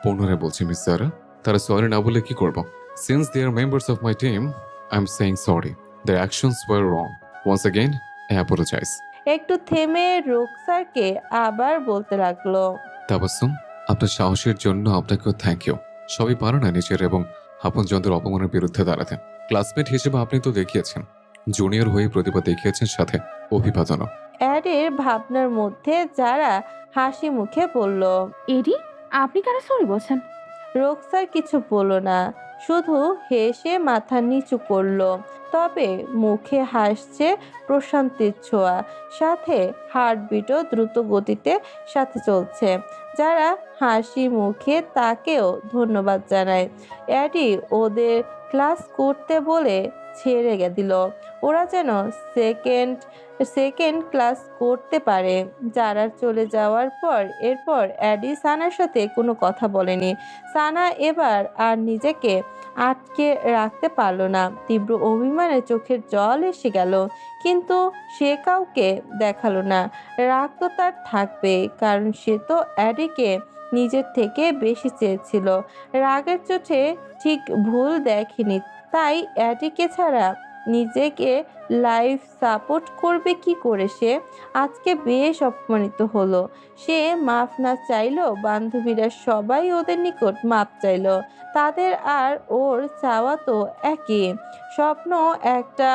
পুনরায় বলছি মিস সারা, তারা সরি না বলে কি করব? Since they are members of my team, I am saying sorry. Their actions were wrong. Once again, I apologize. একটু থেমে রুকসারকে আবার বলতে লাগলো। তাবাসসুম, আপনার সাহসের জন্য আপনাকেও থ্যাংক ইউ। সবই পারে না নিজের এবং আপনজনদের অপমানের বিরুদ্ধে দাঁড়াতে। ক্লাসমেট হিসেবে আপনি তো দেখিয়েছেন, জুনিয়র হয়ে প্রতিভা দেখিয়েছেন, সাথে অভিবাদনও। অ্যাডির ভাবনার মধ্যে যারা হাসি মুখে বলল। এডি, আপনি কেন সরি বলছেন? রোকসার কিছু বলল না, শুধু হেসে মাথা নিচু করলো। তবে মুখে হাসছে প্রশান্তির ছোঁয়া, সাথে হার্টবিটও দ্রুত গতিতে সাথে চলছে। যারা হাসি মুখে তাকেও ধন্যবাদ জানায়। অ্যাডি ওদের ক্লাস করতে বলে ছেড়ে দিল। ওরা যেন সেকেন্ড সেকেন্ড ক্লাস করতে পারে। যারা চলে যাওয়ার পর এরপর অ্যাডি সানার সাথে কোনো কথা বলেনি। সানা এবার আর নিজেকে আটকে রাখতে পারল না। তীব্র অভিমানে চোখের জল এসে গেল, কিন্তু সে কাউকে দেখালো না। রাগ তো তার থাকবে, কারণ সে তো অ্যাডিকে নিজের থেকে বেশি চেয়েছিল। রাগের চোটে ঠিক ভুল দেখেনি, তাই অ্যাডিকে ছাড়া নিজেকে লাইফ সাপোর্ট করবে কি করে সে? আজকে বেশ অপমানিত হলো। সে মাফ না চাইলেও বান্ধবীরা সবাই ওদের নিকট মাপ চাইলো। তাদের আর ওর চাওয়া তো একই। স্বপ্ন একটা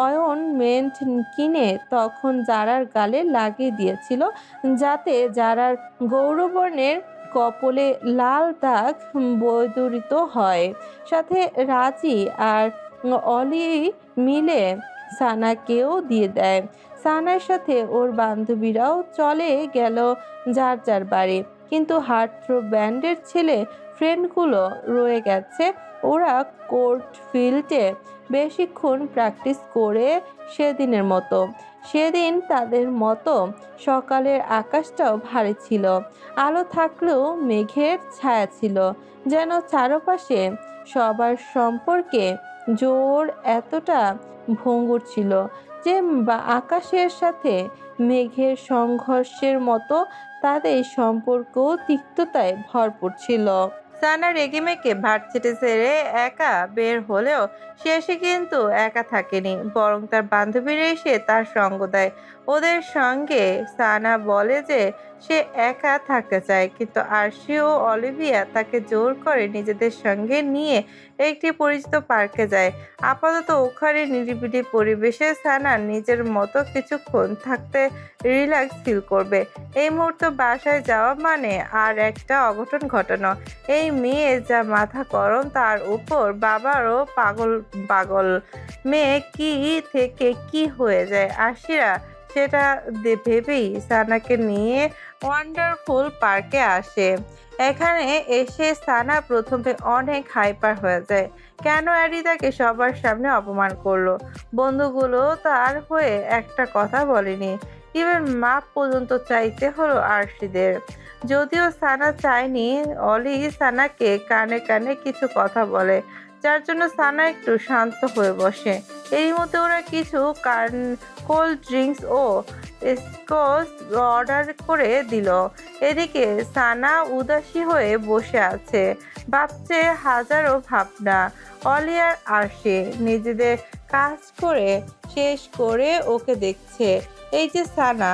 অয়নমেন্ট কিনে তখন জারার গালে লাগিয়ে দিয়েছিল, যাতে জারার গৌরবর্ণের কপলে লাল দাগ বৈদরিত হয়। সাথে রাজি আর অলি মিলে সানাকেও দিয়ে দেয়। সানার সাথে ওর বান্ধবীরাও চলে গেল যার যার বাড়ি, কিন্তু হার্টথ্রো ব্যান্ডের ছেলে ফ্রেন্ডগুলো রয়ে গেছে। ওরা কোর্ট ফিল্ডে বেশিক্ষণ প্র্যাকটিস করে সেদিনের মতো। সেদিন তাদের মতো সকালের আকাশটাও ভারী ছিল। আলো থাকলেও মেঘের ছায়া ছিল, যেন চারপাশে সবার সম্পর্কে জোর এতটা ভঙ্গুর ছিল যে আকাশের সাথে মেঘের সংঘর্ষের মতো তাদের সম্পর্ক তিক্ততায় ভরপুর ছিল। সানা রেগে মেগে ভার্সিটি ছেড়ে একা বের হলেও শেষে কিন্তু একা থাকেনি, বরং তার বান্ধবীরা এসে তার সঙ্গ দেয়। ওদের সঙ্গে সানা বলে যে সে একা থাকতে চায়, কিন্তু আরশি ও অলিভিয়া তাকে জোর করে নিজেদের সঙ্গে নিয়ে একটি পরিচিত পার্কে যায়। আপাতত ওখানে নিরিবিলি পরিবেশে সানা নিজের মতো কিছুক্ষণ থাকতে রিল্যাক্স ফিল করবে। এই মুহূর্তে বাসায় যাওয়া মানে আর একটা অঘটন ঘটানো। এই মেয়ে যা মাথা গরম, তার উপর বাবারও পাগল পাগল। মেয়ে কি থেকে কি হয়ে যায় আশিরা, সেটা ভেবেই সানাকে নিয়ে ওয়ান্ডারফুল পার্কে আসে। এখানে এসে সানা প্রথমে অনেক হাইপার হয়ে যায়। কেন অ্যাডি তাকে সবার সামনে অপমান করলো? বন্ধুগুলো তার হয়ে একটা কথা বলেনি। ইভেন মাপ পর্যন্ত চাইতে হলো আরশিদের। যদিও সানা চায়নি, অলি সানাকে কানে কানে কিছু কথা বলে, যার জন্য সানা একটু শান্ত হয়ে বসে। এরই মধ্যে ওরা কিছু কোল্ড ড্রিঙ্কস ও স্কচ অর্ডার করে দিল। এদিকে সানা উদাসী হয়ে বসে আছে, ভাবছে হাজারো ভাবনা। অলি আর আরশি নিজেদের কাজ করে শেষ করে ওকে দেখছে। এই যে সানা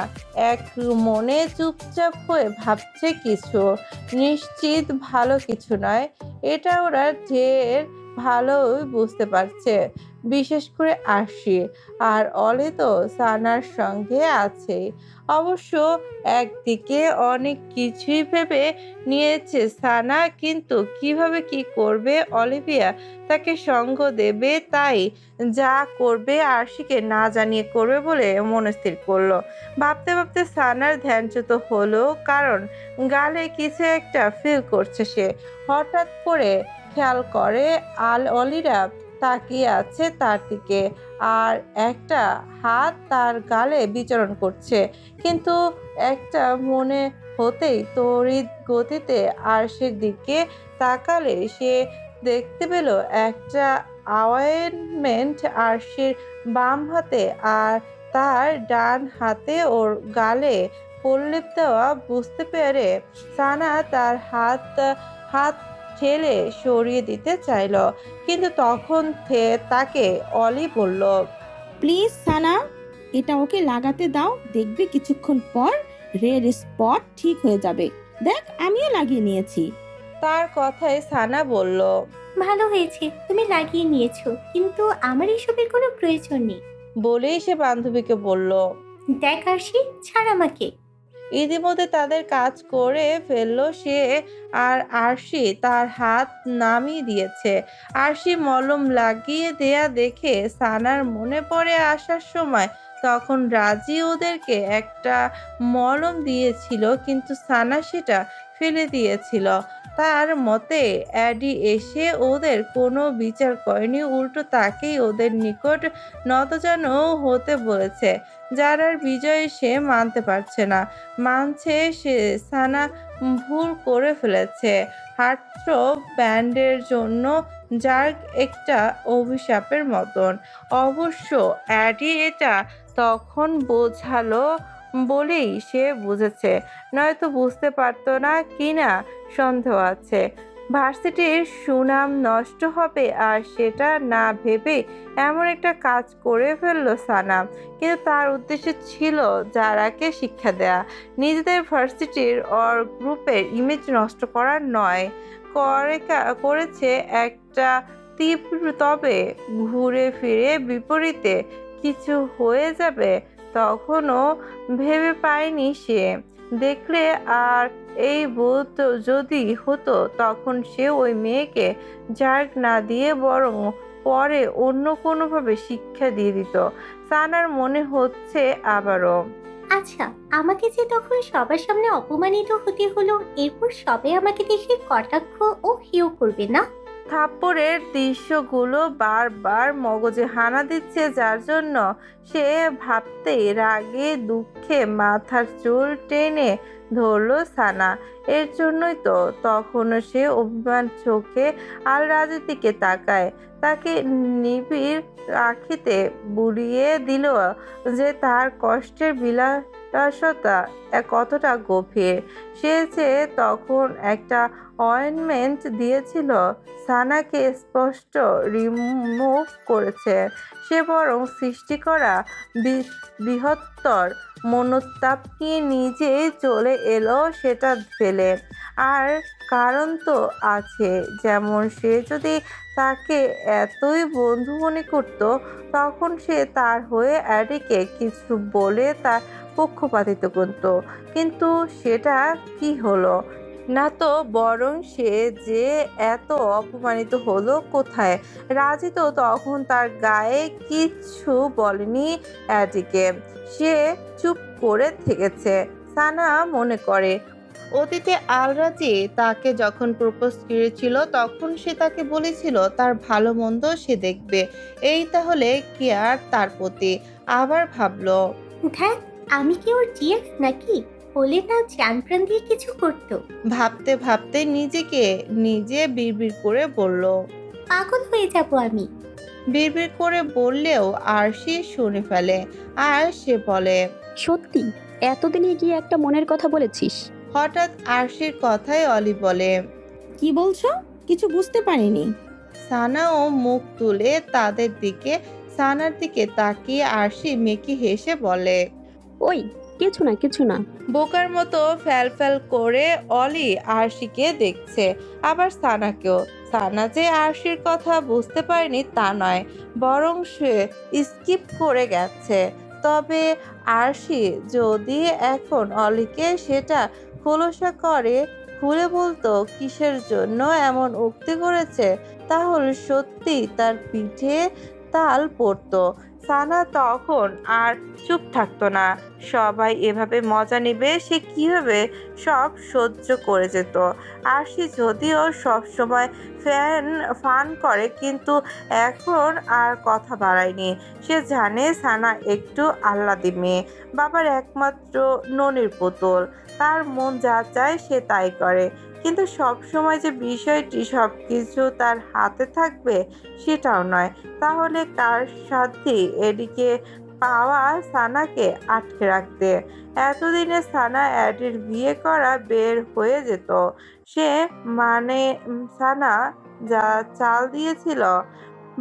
এক মনে চুপচাপ হয়ে ভাবছে কিছু, নিশ্চিত ভালো কিছু নয়। এটা ওরা ঢের ভালোই বুঝতে পারছে, বিশেষ করে আরশি। আর অলে তো সানার সঙ্গে আছে। অবশ্য একদিকে অনেক কিছুই ভেবে নিয়েছে সানা, কিন্তু কিভাবে কি করবে অলিভিয়া তাকে সঙ্গ দেবে, তাই যা করবে আরশিকে না জানিয়ে করবে বলে মনস্থির করলো। ভাবতে ভাবতে সানার ধ্যানচ্যুত হলো, কারণ গালে কিছু একটা ফিল করছে সে। হঠাৎ করে খেয়াল করে অলিরা তাকিয়ে আছে তার দিকে, আর একটা হাত তার গালে বিচরণ করছে। কিন্তু একটা মনে হতেই তড়িৎ গতিতে আরশির দিকে তাকালে সে দেখতে পেল একটা অয়েনমেন্ট আরশির বাম হাতে আর তার ডান হাতে ওর গালে প্রলেপ দেওয়া বুঝতে পেরে সানা তার হাত ঠেলে সরিয়ে দিতে চাইল, কিন্তু তখন তাকে অলি বলল, প্লিজ সানা, এটা ওকে লাগাতে দাও, দেখবে কিছুক্ষণ পর রেড স্পট ঠিক হয়ে যাবে। দেখ, আমিও লাগিয়ে নিয়েছি। তার কথায় সানা বলল, ভালো হয়েছে তুমি লাগিয়ে নিয়েছো, কিন্তু আমার এসবের কোনো প্রয়োজন নেই। বলেই সে বান্ধবীকে বলল। দেখ আরশি, ছাড় আমাকে। ইতিমধ্যে তাদের কাজ করে ফেললো সে, আর আরশি তার হাত নামিয়ে দিয়েছে। আরশি মলম লাগিয়ে দেয়া দেখে সানার মনে পড়ে আসার সময় তখন রাজি ওদেরকে একটা মলম দিয়েছিল, কিন্তু সানা সেটা ফেলে দিয়েছিল। তার মতে অ্যাডি এসে ওদের কোনো বিচার করেনি, উল্টো তাকেই ওদের নিকট নতজানু হতে বলেছে। যারার বিজয় সে মানতে পারছে না, মানছে সে সানা ভুল করে ফেলেছে। হার্টথ্র ব্যান্ডের জন্য জার্ক একটা অভিশাপের মতন। অবশ্য অ্যাডি এটা তখন বোঝালো বলেই সে বুঝেছে, নয়তো বুঝতে পারতো না কিনা সন্দেহ আছে। ভার্সিটির সুনাম নষ্ট হবে, আর সেটা না ভেবে এমন একটা কাজ করে ফেললো সানা। কিন্তু তার উদ্দেশ্য ছিল যারাকে শিক্ষা দেয়া, নিজেদের ভার্সিটির অর গ্রুপের ইমেজ নষ্ট করা নয়। করেছে একটা তীব্র, তবে ঘুরে ফিরে বিপরীতে কিছু হয়ে যাবে তখনও ভেবে পায়নি সে। দেখলে আর এই বোধ যদি হতো, তখন সে ওই মেয়েকে জার্ক না দিয়ে বরং পরে অন্য কোনোভাবে শিক্ষা দিয়ে দিত। সানার মনে হচ্ছে আবারও, আচ্ছা, আমাকে যে তখন সবার সামনে অপমানিত হতে হলো, এরপর সবে আমাকে দেখে কটাক্ষ ও হেয় করবে না? থাপ্পড়ের দৃশ্যগুলো বারবার মগজে হানা দিচ্ছে, যার জন্য সে ভাবতেই রাগে দুঃখে মাথার চুল টেনে ধরলো সানা। এর জন্যই তো তখনও সে অভিমান চোখে আল রাজের দিকে তাকায়, তাকে নিবিড় আখিতে বুলিয়ে দিল যে তার কষ্টের বিলাসতা কতটা গভীর। সে যে তখন একটা অয়েনমেন্ট দিয়েছিল, সানাকে স্পষ্ট রিমুভ করেছে। সে বরং সৃষ্টি করা বৃহত্তর মনোতাপ নিয়ে নিজেই চলে এলো সেটা ফেলে। আর কারণ তো আছে, যেমন সে যদি তাকে এতই বন্ধু মনে করত, তখন সে তার হয়ে অ্যাডিকে কিছু বলে তার পক্ষপাতিত্ব করত। কিন্তু সেটা কি হলো না তো, বরং সে যে এত অপমানিত হলো কোথায়। রাজি তো তখন তার গায়ে কিচ্ছু বলেনি অ্যাডিকে, সে চুপ করে থেকেছে। সানা মনে করে অতীতে আলরাজি তাকে যখন প্রপোজ করেছিল, তখন সে তাকে বলেছিল তার ভালো মন্দ সে দেখবে, এই তাহলে কেয়ার তার প্রতি। আবার ভাবলো, ধ্যাত, আমি কি ওর জিএফ নাকি? হলে না জান প্রাণ দিয়ে কিছু করতো। ভাবতে ভাবতে নিজেকে নিজে বিড়বিড় করে বলল। পাগল হয়ে যাব আমি। বিড়বিড় করে বললেও আরশি শুনে ফেলে, আর সে বলে, সত্যি এতদিনে গিয়ে একটা মনের কথা বলেছিস? হঠাৎ আরশির কথায় অলি বলে। কি বলছো? কিছু বুঝতে পারিনি। সানাও মুখ তুলে তাদের দিকে, সানার দিকে তাকিয়ে আরশি মেকি হেসে বলে, ওই কিছু না কিছু না। বোকার মতো ফ্যাল ফ্যাল করে অলি আরশিকে দেখছে, আবার সানাকেও। সানা যে আরশির কথা বুঝতে পারেনি তা নয়, বরং সে স্কিপ করে গেছে। তবে আরশি যদি এখন অলিকে সেটা খোলসা করে খুলে বলতো কিসের জন্য এমন উক্তি করেছে, তাহলে সত্যি তার পিঠে তাল পড়তো। সানা তখন আর চুপ থাকতো না। সবাই এভাবে মজা নেবে, সে কিভাবে সব সহ্য করে যেত। আরশি যদিও সবসময় ফান করে, কিন্তু এখন আর কথা বাড়ায়নি। সে জানে সানা একটু আহ্লাদি মেয়ে, বাবার একমাত্র ননির পুতুল, তার মন যা চায় সে তাই করে। কিন্তু সব সময় যে বিষয়টি সবকিছু তার হাতে থাকবে সেটাও নয়। তাহলে কার সাথে এদিকে পাওয়া সানাকে আটকে রাখতে। এতদিনে সানা অ্যাডির বিয়ে করা বের হয়ে যেত। সে মানে সানা যা চাল দিয়েছিল,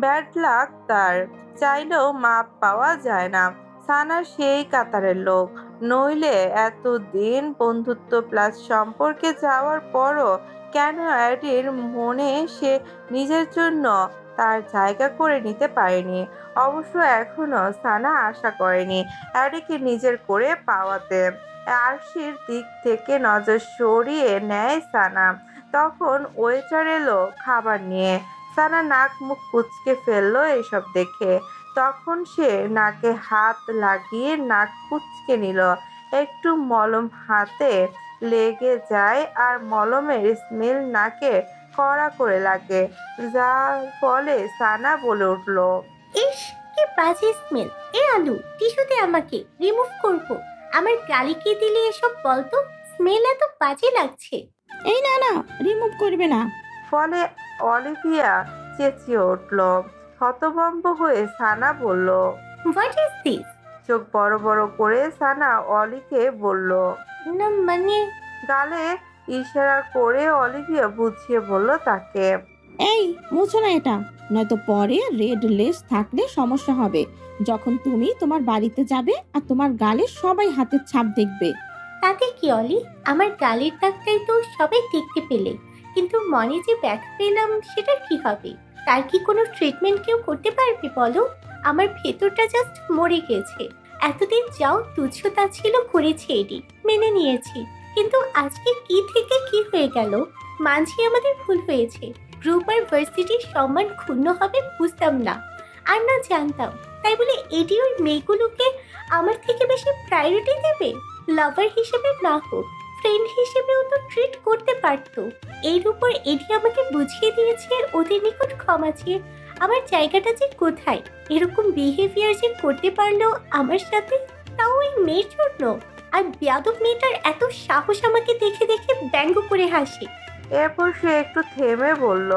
ব্যাড লাক তার। চাইলেও মাপ পাওয়া যায় না। সানা সেই কাতারের লোক। নইলে এতদিন বন্ধুত্ব প্লাস সম্পর্কে যাওয়ার পরও কেন অ্যাডির মনে সে নিজের জন্য তার জায়গা করে নিতে পারেনি? অবশ্য এখনো সানা আশা করেনি অ্যাডিকে নিজের করে পাওয়াতে। আরশির দিক থেকে নজর সরিয়ে নেয় সানা। তখন ওয়েটার এলো খাবার নিয়ে। সানা নাক মুখ কুঁচকে ফেললো এসব দেখে। তখন সে নাকে হাত লাগিয়ে নাক কুঁচকে নিল। একটু মলম হাতে লেগে যায় আর মলমের স্মেল নাকে কড়া করে লাগে, যার ফলে সানা বলে উঠল, ইস, কি বাজে স্মেল! এ আলু, টিস্যুতে আমাকে রিমুভ করব। আমার গালি কি দিলে এসব বলতো? স্মেল এত বাজে লাগছে। এই না না, রিমুভ করবে না। ফলে অলিভিয়া চেঁচিয়ে উঠল। হতভম্ব হয়ে সানা বলল, হোয়াট ইজ দিস? চোখ বড় বড় করে সানা অলিকে বলল। না মানে, গালে ইশারা করে অলিভিয়া বুঝিয়ে বলল তাকে। এই মুছো না এটা, নয়তো পরে রেড লেস থাকলে সমস্যা হবে। যখন তুমি তোমার বাড়িতে যাবে আর তোমার গালে সবাই হাতের ছাপ দেখবে। তাতে কি অলি? আমার গালের দাগটাই তো সবাই দেখতে পেলে, কিন্তু মনে যে ব্যথা পেলাম সেটার কি হবে? তার কি কোনো ট্রিটমেন্ট কেউ করতে পারবে বলো? আমার ভেতরটা জাস্ট মরে গেছে। এতদিন যাও তুচ্ছতা ছিল করেছি, এডি মেনে নিয়েছি, কিন্তু আজকে কি থেকে কি হয়ে গেল? মানছি আমাদের ভুল হয়েছে, গ্রুপ আর ভার্সিটির সম্মান ক্ষুণ্ণ হবে বুঝতাম না, আর না জানতাম। তাই বলে এডি ওই মেয়েগুলোকে আমার থেকে বেশি প্রায়োরিটি দেবে? লাভার হিসেবে না হোক, ফ্রেন্ড হিসেবেও তো ট্রিট করতে পারতো। এর উপর এডি আমাকে বুঝিয়ে দিয়েছে ওদের নিকট ক্ষমা চেয়ে আমার জায়গাটা যে কোথায়। এরকম বিহেভিয়ার যে করতে পারলো আমার সাথে, তাও ওই মেয়ের জন্য। আর বেয়াদব মেয়েটার এত সাহস আমাকে দেখে দেখে ব্যঙ্গ করে হাসে। এরপর সে একটু থেমে বলল,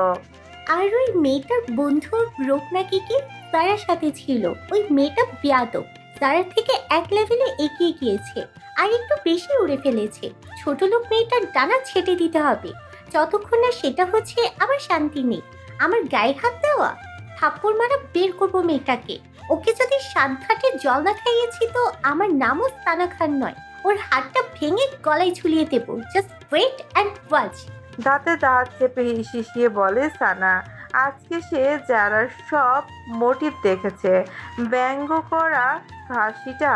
আর ওই মেয়েটার বন্ধুর গ্রুপ নাকি কি তারার সাথে ছিল। ওই মেয়েটা বেয়াদব, তারার থেকে এক লেভেলে এগিয়ে গিয়েছে আর একটু বেশি উড়ে ফেলেছে। ছোট লোক মেয়েটার ডানা ছেটে দিতে হবে। যতক্ষণ না সেটা হচ্ছে আমার শান্তি নেই। আমার গায়ে হাত দেওয়া, থাপ্পড় মারা বের করবো মেয়েটাকে। ওকে যদি সাতঘাটে জল না খাইয়েছি তো আমার নামও সানা খান নয়। ওর হাতটা ভেঙে গলায় ঝুলিয়ে দেবো। Just wait and watch. দাঁতে দাঁত চেপে শিশিয়ে বলে সানা। আজকে সে যারা সব মোটিভ দেখেছে। ব্যঙ্গ করা হাসিটা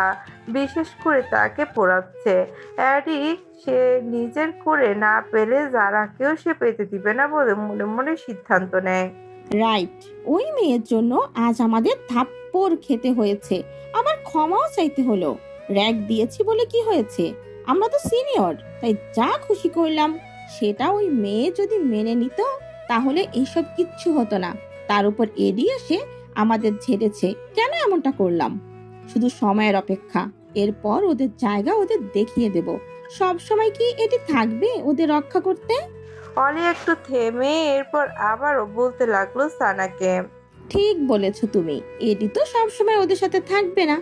বিশেষ করে তাকে পোড়াচ্ছে। অ্যাডি সে নিজের করে না পেলে যারাকেও সে পেতে দিবে না বলে মনে মনে সিদ্ধান্ত নেয়। রাইট, ওই মেয়ের জন্য আজ আমাদের থাপ্পড় খেতে হয়েছে, আবার ক্ষমাও চাইতে হলো। র‍্যাগ দিয়েছি বলে কি হয়েছে? আমরা তো সিনিয়র, তাই যা খুশি করলাম। সেটা ওই মেয়ে যদি মেনে নিত তাহলে এইসব কিচ্ছু হতো না। তার উপর এডি এসে আমাদের ঝেড়েছে। কেন এমনটা করলাম? শুধু সময়ের অপেক্ষা। এরপর ওদের জায়গা ওদের দেখিয়ে দেব। সব সময় কি এটি থাকবে ওদের রক্ষা করতে? অলি একটু থেমে এরপর আবারও বলতে লাগলো সানাকে। ঠিক বলেছো তুমি, এডি তো সবসময় ওদের সাথে থাকবে না।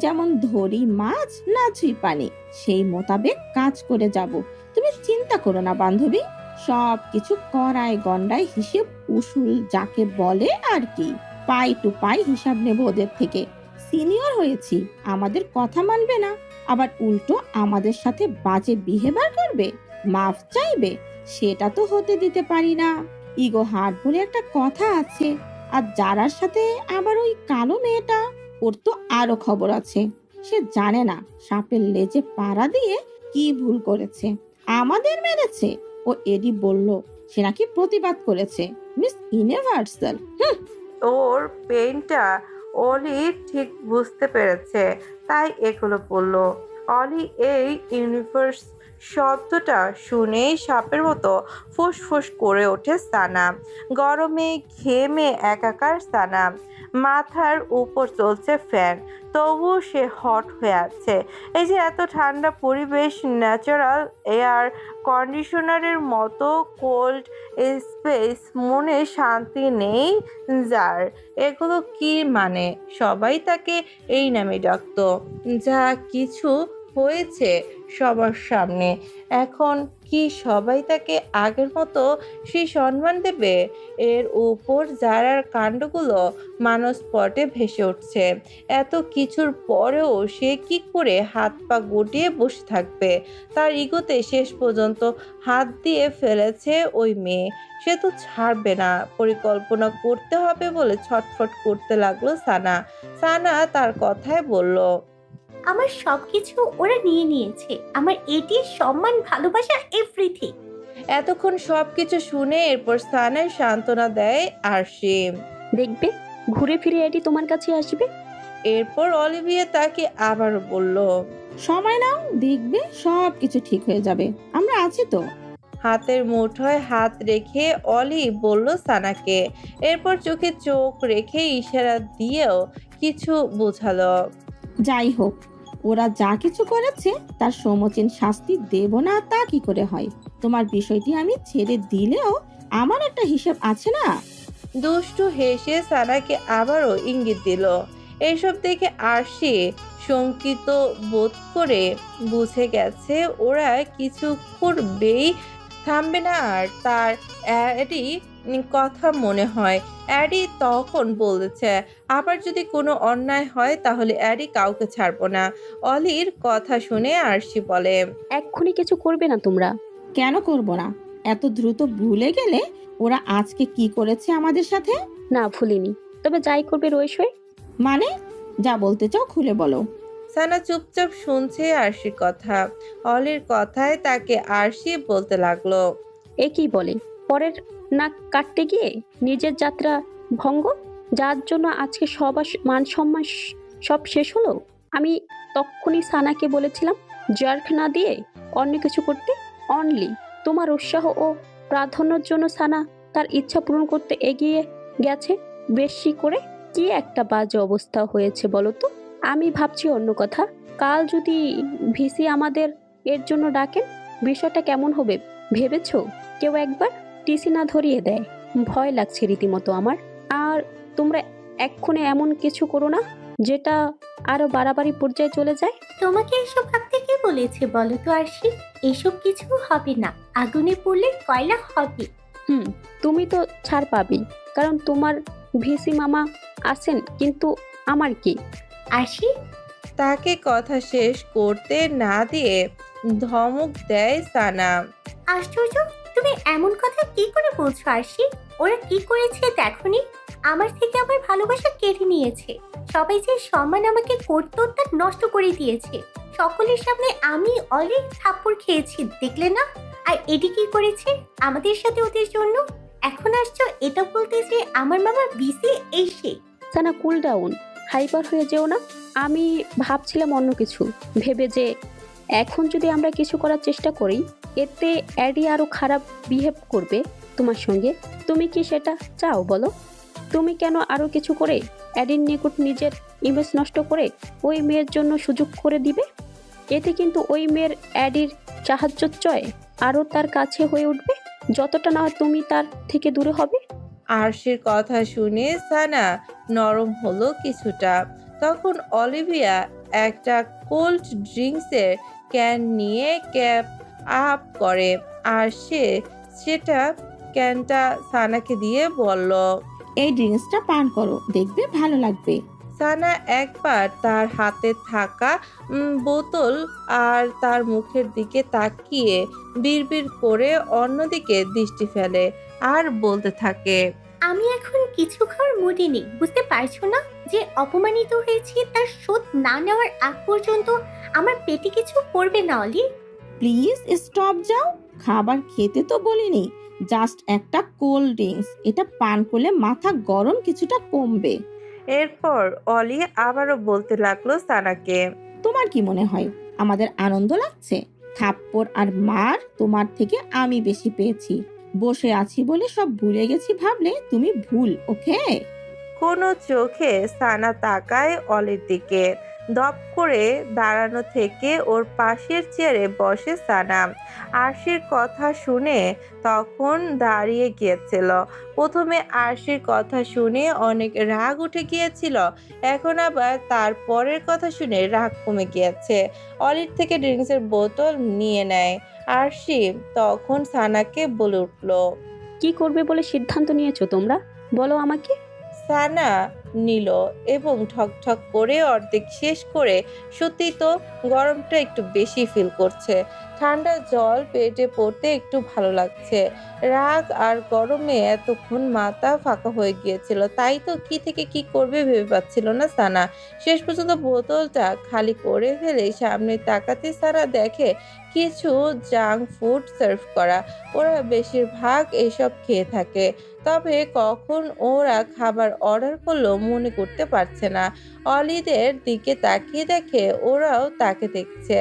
যেমন ধরি মাছ না ছুঁই পানি, সেই মোতাবেক কাজ করে যাব। তুমি চিন্তা করো না বান্ধবী, সব কিছু করায় গন্ডায় হিসেব উসুল যাকে বলে আর কি। পাই টু পাই হিসাব নেব ওদের থেকে। সিনিয়র হয়েছি, আমাদের কথা মানবে না, আবার উল্টো আমাদের সাথে বাজে বিহেভিয়ার করবে, মাফ চাইবে। সেটা তো হতে দিতে পারি না। ইগো হার্ট বলে একটা কথা আছে। আর যারার সাথে আবার ওই কালো মেয়েটা, ওর তো আরো খবর আছে। সে জানে না সাপের লেজে পাড়া দিয়ে কি ভুল করেছে, আমাদের মেরেছে। ও এডি বলল সে নাকি প্রতিবাদ করেছে। Miss universal. ওর পেইনটা অলি ঠিক বুঝতে পেরেছে, তাই এগুলো বলল। অলি এই ইউনিভার্স শব্দটা শুনেই সাপের মতো ফুসফুস করে ওঠে সানা। গরমে ঘেমে একাকার সানা। মাথার উপর চলছে ফ্যান, তবুও সে হট হয়ে আছে। এই যে এত ঠান্ডা পরিবেশ, ন্যাচারাল এয়ার কন্ডিশনারের মতো কোল্ড স্পেস, মনে শান্তি নেই যার। এগুলো কি মানে? সবাই তাকে এই নামে ডাকতো। যা কিছু হয়েছে সবার সামনে, এখন কি সবাই তাকে আগের মতো সেই সম্মান দেবে? এর উপর যারার কাণ্ডগুলো মানসপটে ভেসে উঠছে, এত কিছুর পরেও সে কি করে হাত পা গুটিয়ে বসে থাকবে? তার ইগোতে শেষ পর্যন্ত হাত দিয়ে ফেলেছে ওই মেয়ে, সে তো ছাড়বে না। পরিকল্পনা করতে হবে বলে ছটফট করতে লাগলো সানা। সানা তার কথায় বলল, আমার সবকিছু ওরা নিয়ে নিয়েছে, আমার এটি সম্মান, ভালোবাসা, এভরিথিং। এতক্ষণ সবকিছু শুনে এরপর সানার সান্ত্বনা দেয় আরশি। দেখবে ঘুরে ফিরে এটি তোমার কাছে আসবে। এরপর অলিভিয়া তাকে আবারও বলল, সময় নাও, দেখবে সব কিছু ঠিক হয়ে যাবে, আমরা আছি তো। হাতের মুঠোয় হাত রেখে অলি বলল সানাকে। এরপর চোখে চোখ রেখে ইশারা দিয়েও কিছু বোঝালো। যাই হোক, ওরা যা কিছু করেছে তার সমুচীন শাস্তি দেব না তা কি করে হয়? তোমার বিষয়টি আমি ছেড়ে দিলেও আমার একটা হিসেব আছে না। দুষ্টু হেসে সানাকে আবারও ইঙ্গিত দিল। এসব দেখে আরশি শঙ্কিত বোধ করে বুঝে গেছে ওরা কিছু করবেই, থামবে না। আর তার অ্যাডি কথা মনে হয়। অ্যাডি তখন বলেছে, আবার যদি কোনো অন্যায় হয় তাহলে অ্যাডি কাউকে ছাড়বো না। অলির কথা শুনে আরশি বলে, এক্ষুনি কিছু করবে না তোমরা? কেন করব না? এত দ্রুত ভুলে গেলে ওরা আজকে কি করেছে আমাদের সাথে? না, ভুলিনি। তবে যাই করবে রইসই। মানে, যা বলতে চাও খুলে বলো। সানা চুপচাপ শুনছে আরশির কথা। অলির কথায় তাকে আরশি বলতে লাগলো, এ কি বলে? পরের নাক কাটতে গিয়ে নিজের যাত্রা ভঙ্গ, যার জন্য আজকে সবার মান সম্মান সব শেষ হলো। আমি তখনই সানাকে বলেছিলাম জার্ক না দিয়ে অন্য কিছু করতে। অনলি তোমার উৎসাহ ও প্রাধান্যের জন্য সানা তার ইচ্ছা পূরণ করতে এগিয়ে গেছে। বেশি করে কি একটা বাজে অবস্থা হয়েছে বলো তো? আমি ভাবছি অন্য কথা। কাল যদি ভিসি আমাদের এর জন্য ডাকেন, বিষয়টা কেমন হবে ভেবেছো? কেউ একবার টিসি না ধরিয়ে দেয়, ভয় লাগছে রীতিমতো আমার। আর তোমরা এক্ষুনি এমন কিছু করো না যেটা আরো বাড়াবাড়ি পর্যায়ে চলে যায়। তোমাকে এসব ভাবতে কে বলেছে বলো তো আরশি? এসব কিছু হবে না, আগুনে পড়লে কয়লা হবে। তুমি তো ছাড় পাবেই, কারণ তোমার ভিসি মামা আছেন, কিন্তু আমার কি? আরশি, তাকে কথা শেষ করতে না দিয়ে ধমক দেয় সানা। আশ্চর্য, তুমি এমন কথা কি করে বলছো আরশি? ওরা কি করেছে দেখোনি? আমার থেকে আমার ভালোবাসা কেড়ে নিয়েছে, সবাই যে সম্মান আমাকে করতো তা নষ্ট করে দিয়েছে। সকলের সামনে আমি অলি থাপ্পড় খেয়েছি, দেখলে না? আর এটি কি করেছে আমাদের সাথে ওদের জন্য? এখন আসছো এটা বলতে যে আমার মামা বিসি এই সে। সানা, কুল ডাউন, হাইপার হয়ে যেও না। আমি ভাবছিলাম অন্য কিছু ভেবে, যে এখন যদি আমরা কিছু করার চেষ্টা করি এতে অ্যাডি আরো খারাপ বিহেভ করবে তোমার সঙ্গে। তুমি কি সেটা চাও বলো? তুমি কেন আরো কিছু করে অ্যাডির নিকট নিজের ইমেজ নষ্ট করে ওই মেয়ের জন্য সুযোগ করে দিবে? এতে কিন্তু ওই মেয়ের অ্যাডির সাহায্য চয় আরও তার কাছে হয়ে উঠবে, যতটা না তুমি তার থেকে দূরে হবে। আরশির কথা শুনে সানা নরম হলো কিছুটা। তখন অলিভিয়া একটা কোল্ড ড্রিঙ্কসের ক্যান নিয়ে ক্যাপ আপ করে, আর সেটা ক্যানটা সানাকে দিয়ে বলল, এই ড্রিঙ্কসটা পান করো, দেখবে ভালো লাগবে। সানা একবার তার হাতে থাকা বোতল আর তার মুখের দিকে তাকিয়ে বিড়বিড় করে অন্যদিকে দৃষ্টি ফেলে আর বলতে থাকে, আমি এখন কিছু খাওয়ার মুডে নেই, বুঝতে পারছো না যে অপমানিত হয়েছি তার শোধ না নেওয়ার আগ পর্যন্ত আমার পেটে কিছু পড়বে না অলি। প্লিজ স্টপ যাও, খাবার খেতে তো বলিনি, জাস্ট একটা কোল্ড ড্রিঙ্কস, এটা পান করলে মাথা গরম কিছুটা কমবে। এরপর অলি আবারও বলতে লাগলো সানাকে, তোমার কি মনে হয় আমাদের আনন্দ লাগছে? থাপ্পড় আর মার তোমার থেকে আমি বেশি পেয়েছি। বসে আছি বলে সব ভুলে গেছি ভাবলে তুমি ভুল, ওকে? কোনো চোখে সানা তাকায় অলির দিকে। দপ করে দাঁড়ানো থেকে ওর পাশের চেয়ারে বসে সানা। আরশির কথা শুনে তখন দাঁড়িয়ে গিয়েছিল। প্রথমে আরশির কথা শুনে অনেক রাগ উঠে গিয়েছিল, এখন আবার তার পরের কথা শুনে রাগ কমে গিয়েছে। অলির থেকে ড্রিঙ্কসের বোতল নিয়ে নেয়। আরশি তখন সানাকে বলে উঠল। কি করবে বলে সিদ্ধান্ত নিয়েছো তোমরা, বলো আমাকে। সানা নিল এবং ঠকঠক করে অর্ধেক শেষ করে, সত্যি তো গরমটা একটু বেশি ফিল করছে, ঠান্ডা জল পেটে পড়তে একটু ভালো লাগছে। রাগ আর গরমে এতক্ষণ মাথা ফাঁকা হয়ে গিয়েছিল, তাই তো কি থেকে কি করবে ভেবে পাচ্ছিল না সানা। শেষ পর্যন্ত বোতলটা খালি করে ফেলে সামনে তাকাতে সানা দেখে কিছু জাঙ্ক ফুড সার্ভ করা। ওরা বেশিরভাগ এসব খেয়ে থাকে, তবে কখন ওরা খাবার অর্ডার করলো মনে করতে পারছে না। অলিদের দিকে তাকিয়ে দেখে ওরাও তাকে দেখছে।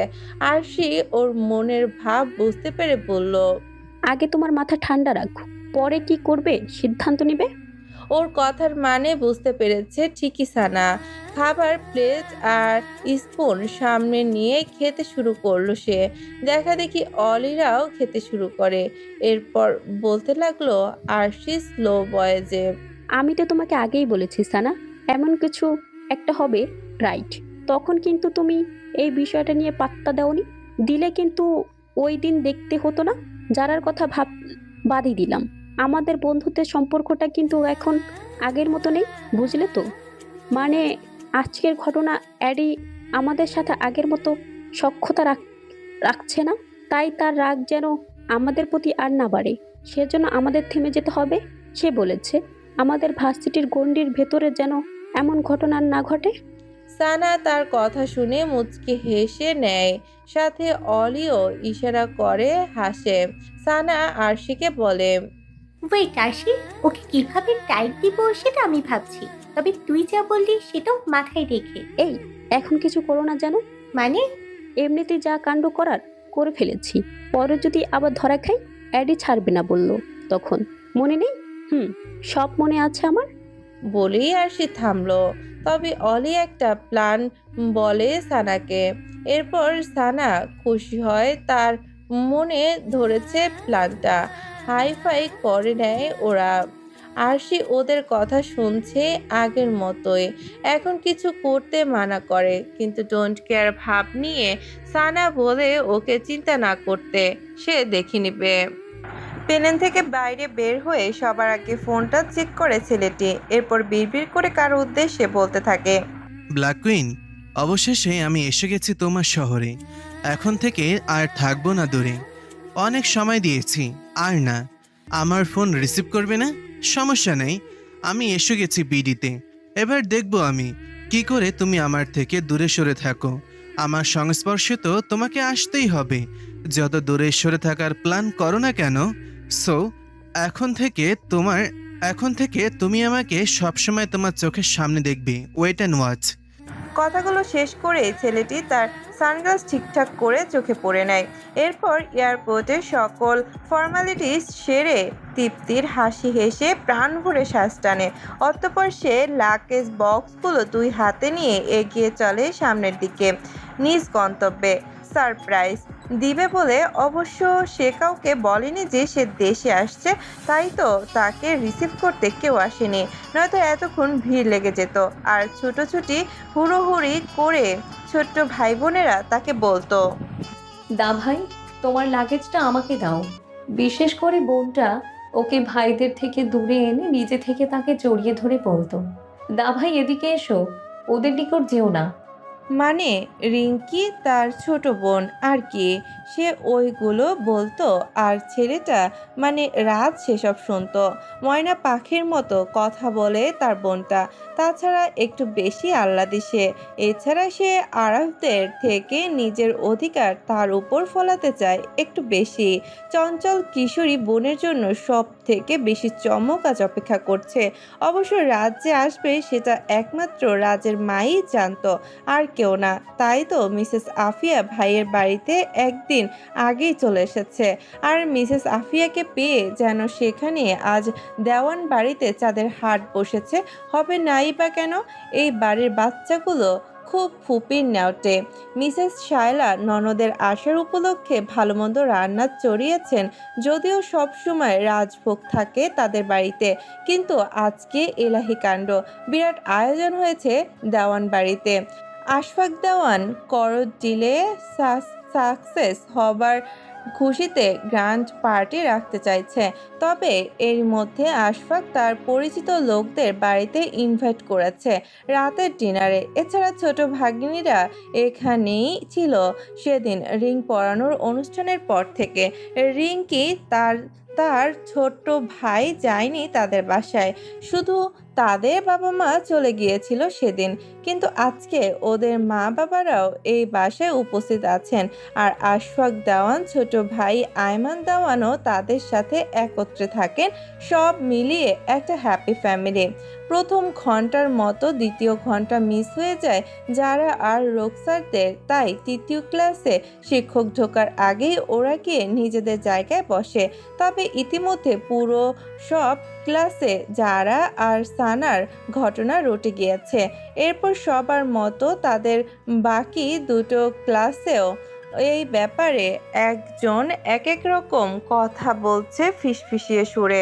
আরশি ওর মনের ভাব বুঝতে পেরে বলল। আগে তোমার মাথা ঠান্ডা রাখো, পরে কি করবে সিদ্ধান্ত নিবে। ওর কথার মানে বুঝতে পেরেছে ঠিকই সানা। খাবার প্লেট আর স্পুন সামনে নিয়ে খেতে শুরু করলো সে। দেখা দেখি অলিরাও খেতে শুরু করে। এরপর বলতে লাগলো আরশি স্লো ভয়েসে। আমি তো তোমাকে আগেই বলেছি সানা, এমন কিছু একটা হবে, রাইট? তখন কিন্তু তুমি এই বিষয়টা নিয়ে পাত্তা দাওনি, দিলে কিন্তু ওই দিন দেখতে হতো না। যারার কথা বাদই দিলাম, আমাদের বন্ধুত্বের সম্পর্কটা কিন্তু এখন আগের মতো নেই, বুঝলে তো? মানে আজকের ঘটনা অ্যাডি আমাদের সাথে আগের মতো সখ্যতা রাখছে না, তাই তার রাগ যেন আমাদের প্রতি আর না বাড়ে, সেজন্য আমাদের থেমে যেতে হবে। সে বলেছে আমাদের ভার্সিটির গণ্ডির ভেতরে যেন এমন ঘটনা না ঘটে। সানা তার কথা শুনে মুচকি হেসে নেয়, সাথে অলিও ইশারা করে হাসে। সানা আরশিকে বলে। ওয়েট আশি, ওকে কিভাবে টাইট দিব সেটা আমি ভাবছি, তবে তুই যা বললি সেটাও মাথায় রেখে। এই এখন কিছু করো না যেন, মানে? এমনিতে যা কাণ্ড করার করে ফেলেছি, পরে যদি আবার ধরা খাই অ্যাডি ছাড়বে না বললো তখন, মনে নেই? সব মনে আছে আমার। বলেই আরশি থামলো, তবে অলি একটা প্ল্যান বলে সানাকে। এরপর সানা খুশি হয়, তার মনে ধরেছে প্ল্যানটা। হাই ফাই করে নেয় ওরা। আরশি ওদের কথা শুনছে আগের মতোই, এখন কিছু করতে মানা করে, কিন্তু ডোন্ট কেয়ার ভাব নিয়ে সানা বলে ওকে চিন্তা না করতে, সে দেখে নিবে। প্লেন থেকে বাইরে বের হয়ে সবার আগে ফোনটা চেক করে ছেলেটি, এরপর বিড়বিড় করে কারো উদ্দেশ্যে বলতে থাকে। ব্ল্যাক কুইন, অবশেষে আমি এসে গেছি তোমার শহরে। এখন থেকে আর থাকবো না দূরে। অনেক সময় দিয়েছি, আর না। আমার ফোন রিসিভ করবে না? সমস্যা নেই, আমি এসে গেছি বিডিতে। এবার দেখব আমি কি করে তুমি আমার থেকে দূরে সরে থাকো। আমার সংস্পর্শে তো তোমাকে আসতেই হবে, যত দূরে সরে থাকার প্ল্যান করো না কেন। সো এখন থেকে তুমি আমাকে সবসময় তোমার চোখের সামনে দেখবে। Wait and watch. কথাগুলো শেষ করে ছেলেটি তার সানগ্লাস ঠিকঠাক করে চোখে পরে নেয়। এরপর এয়ারপোর্টে সকল ফর্মালিটিস সেরে তৃপ্তির হাসি হেসে প্রাণ ভরে শ্বাস টানে। অতঃপর সে লাগেজ বক্সগুলো দুই হাতে নিয়ে এগিয়ে চলে সামনের দিকে, নিজ গন্তব্যে। সারপ্রাইজ দিবে বলে অবশ্য সে কাউকে বলেনি যে সে দেশে আসছে, তাই তো তাকে রিসিভ করতে কেউ আসেনি, নয়তো এতক্ষণ ভিড় লেগে যেত। আর ছুটোছুটি হুড়োহুড়ি করে ছোট্ট ভাই বোনেরা তাকে বলতো, দা ভাই, তোমার লাগেজটা আমাকে দাও। বিশেষ করে বোনটা ওকে ভাইদের থেকে দূরে এনে নিজে থেকে তাকে জড়িয়ে ধরে বলতো, দা ভাই এদিকে এসো, ওদের নিকট যেও না। মানে রিঙ্কি তার ছোট বোন আর কি, সে ওইগুলো বলতো, আর ছেলেটা মানে রাত সেসব শুনতো। ময়না পাখির মতো কথা বলে তার বোনটা, তাছাড়া একটু বেশি আহ্লাদি সে। এছাড়া সে আরাফদের থেকে নিজের অধিকার তার উপর ফলাতে চায় একটু বেশি। চঞ্চল কিশোরী বোনের জন্য সব থেকে বেশি চমক আজ অপেক্ষা করছে। অবশ্য রাত যে আসবে সেটা একমাত্র রাজের মাই জানতো, আর কেউ না। তাই তো মিসেস আফিয়া ভাইয়ের বাড়িতে একদিন আগেই চলে এসেছে। আর মিসেস আফিয়াকে পেয়ে যেন সেখানে আজ দেওয়ান বাড়িতে চাঁদের হাট বসেছে, হবে নাই বা কেন? এই বাড়ির বাচ্চাগুলো খুব ফুপির নেওটে। মিসেস শায়লা ননদের আসার উপলক্ষে ভালো মন্দ রান্না চড়িয়েছেন, যদিও সব সময় রাজভোগ থাকে তাদের বাড়িতে, কিন্তু আজকে এলাহি কাণ্ড, বিরাট আয়োজন হয়েছে দেওয়ান বাড়িতে। আশফাক দেওয়ান করজ ডিলে সাকসেস হবার খুশিতে গ্র্যান্ড পার্টি রাখতে চাইছে। তবে এর মধ্যে আশফাক তার পরিচিত লোকদের বাড়িতে ইনভাইট করেছে রাতের ডিনারে। এছাড়া ছোট ভাগ্নিরা এখানেই ছিল সেদিন রিং পরানোর অনুষ্ঠানের পর থেকে। রিংকি তার তার ছোট্ট ভাই যায়নি তাদের বাসায়, শুধু তাদের বাবা মা চলে গিয়েছিল সেদিন। কিন্তু আজকে ওদের মা বাবারাও এই বাসায় উপস্থিত আছেন, আর আশফাক দেওয়ান ছোট ভাই আয়মান দেওয়ানও তাদের সাথে একত্রে থাকেন। সব মিলিয়ে একটা হ্যাপি ফ্যামিলি। প্রথম ঘন্টার মতো দ্বিতীয় ঘন্টা মিস হয়ে যায় যারা আর রোকসারদের, তাই তৃতীয় ক্লাসে শিক্ষক ঢোকার আগেই ওরা গিয়ে নিজেদের জায়গায় বসে। তবে ইতিমধ্যে পুরো সব ক্লাসে যারা আর সানার ঘটনা রটে গিয়েছে। এরপর সবার মতো তাদের বাকি দুটো ক্লাসেও এই ব্যাপারে একজন এক এক রকম কথা বলছে ফিসফিসিয়ে সুরে।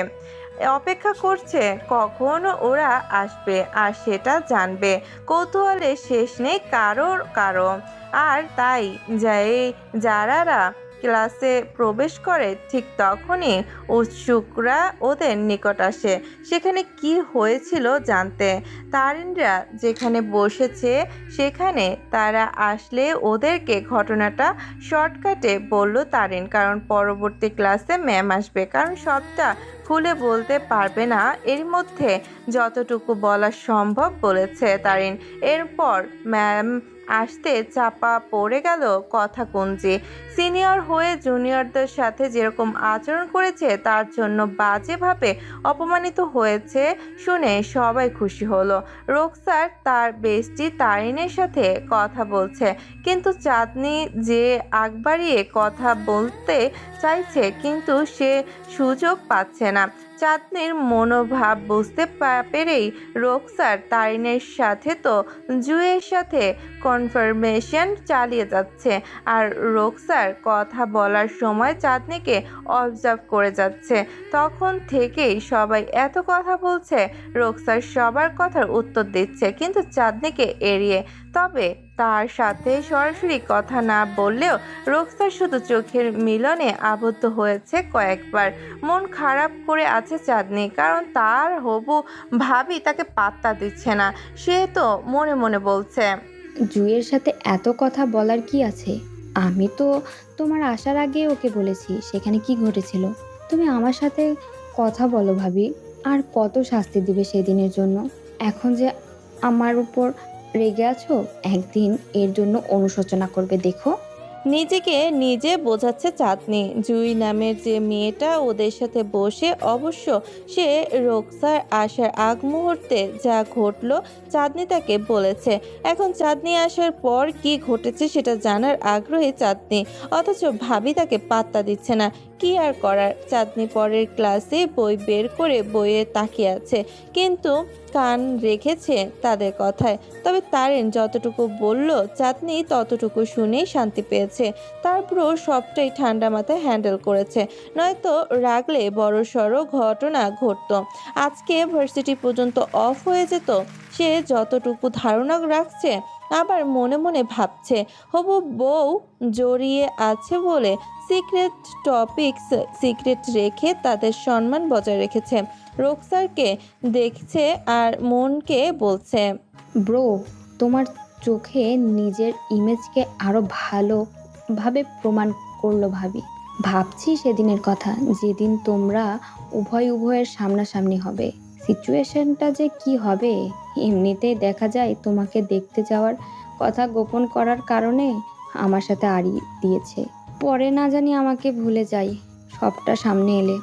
অপেক্ষা করছে কখন ওরা আসবে আর সেটা জানবে। কৌতূহলে শেষ নেই কারো। আর তাই যারা ক্লাসে প্রবেশ করে ঠিক তখনই উৎসুকরা ওদের নিকট আসে, সেখানে কি হয়েছিল জানতে। তারিনরা যেখানে বসেছে সেখানে তারা আসলে ওদেরকে ঘটনাটা শর্টকাটে বলল তারিন, কারণ পরবর্তী ক্লাসে ম্যাম আসবে, কারণ সবটা খুলে বলতে পারবে না। এর মধ্যে যতটুকু বলা সম্ভব বলেছে তারিন। এরপর ম্যাম আসতে চাপা পড়ে গেল কথা কুঞ্জি। সিনিয়র হয়ে জুনিয়রদের সাথে যেরকম আচরণ করেছে তার জন্য বাজেভাবে অপমানিত হয়েছে শুনে সবাই খুশি হলো। রোকসার তার বেস্টি তারিনের সাথে কথা বলছে, কিন্তু চাঁদনি যে আগ বাড়িয়ে কথা বলতে চাইছে কিন্তু সে সুযোগ পাচ্ছে না। চাঁদনির মনোভাব বুঝতে পেরেই রোকসার তারিনের সাথে তো জুয়ের সাথে কনফার্মেশন চালিয়ে যাচ্ছে, আর রোকসার কথা বলার সময় চাঁদনিকে অবজার্ভ করে যাচ্ছে। তখন থেকেই সবাই এত কথা বলছে, রোকসার সবার কথার উত্তর দিচ্ছে কিন্তু চাঁদনিকে এড়িয়ে। তবে তার সাথে সরাসরি কথা না বললেও রোকসার শুধু চোখের মিলনে আবদ্ধ হয়েছে কয়েকবার। মন খারাপ করে আছে চাঁদনি, কারণ তার হবু ভাবি তাকে পাত্তা দিচ্ছে না। সে তো মনে মনে বলছে, জুয়ের সাথে এত কথা বলার কি আছে? আমি তো তোমার আসার আগে ওকে বলেছি সেখানে কি ঘটেছিল। তুমি আমার সাথে কথা বলো ভাবি, আর কত শাস্তি দিবে সেদিনের জন্য? এখন যে আমার উপর রেগে আছো, একদিন এর জন্য অনুশোচনা করবে দেখো। নিজেকে নিজে বোঝাচ্ছে চাঁদনি। জুই নামের যে মেয়েটা ওদের সাথে বসে, অবশ্য সে রোকসার আসার আগ মুহূর্তে যা ঘটলো চাঁদনি তাকে বলেছে। এখন চাঁদনি আসার পর কি ঘটেছে সেটা জানার আগ্রহী চাঁদনি, অথচ ভাবি তাকে পাত্তা দিচ্ছে না। কি আর করার, চাঁদনি পরের ক্লাসে বই বের করে বইয়ে তাকিয়ে আছে, কিন্তু কান রেখেছে তাদের কথায়। তবে তারিন যতটুকু বলল চাঁদনি ততটুকু শুনেই শান্তি পেয়েছে। তারপরও সবটাই ঠান্ডা মাথায় হ্যান্ডেল করেছে, নয়তো রাগলে বড়সড় ঘটনা ঘটতো। আজকে ভার্সিটি পর্যন্ত অফ হয়ে যেত। সে যতটুকু ধারণা রাখছে, আবার মনে মনে ভাবছে হবু বউ জড়িয়ে আছে বলে সিক্রেট টপিকস সিক্রেট রেখে তাদের সম্মান বজায় রেখেছে। রোকসারকে দেখছে আর মনকে বলছে, ব্রো, তোমার চোখে নিজের ইমেজকে আরো ভালোভাবে প্রমাণ করলো ভাবি। ভাবছি সেদিনের কথা, যেদিন তোমরা উভয়ের সামনাসামনি হবে। সিচুয়েশনটা যে কি হবে। এমনিতেই দেখা যায় তোমাকে দেখতে যাওয়ার কথা গোপন করার কারণে আমার সাথে আড়ি দিয়েছে, পরে না জানি আমাকে ভুলে যাই সবটা সামনে এলে।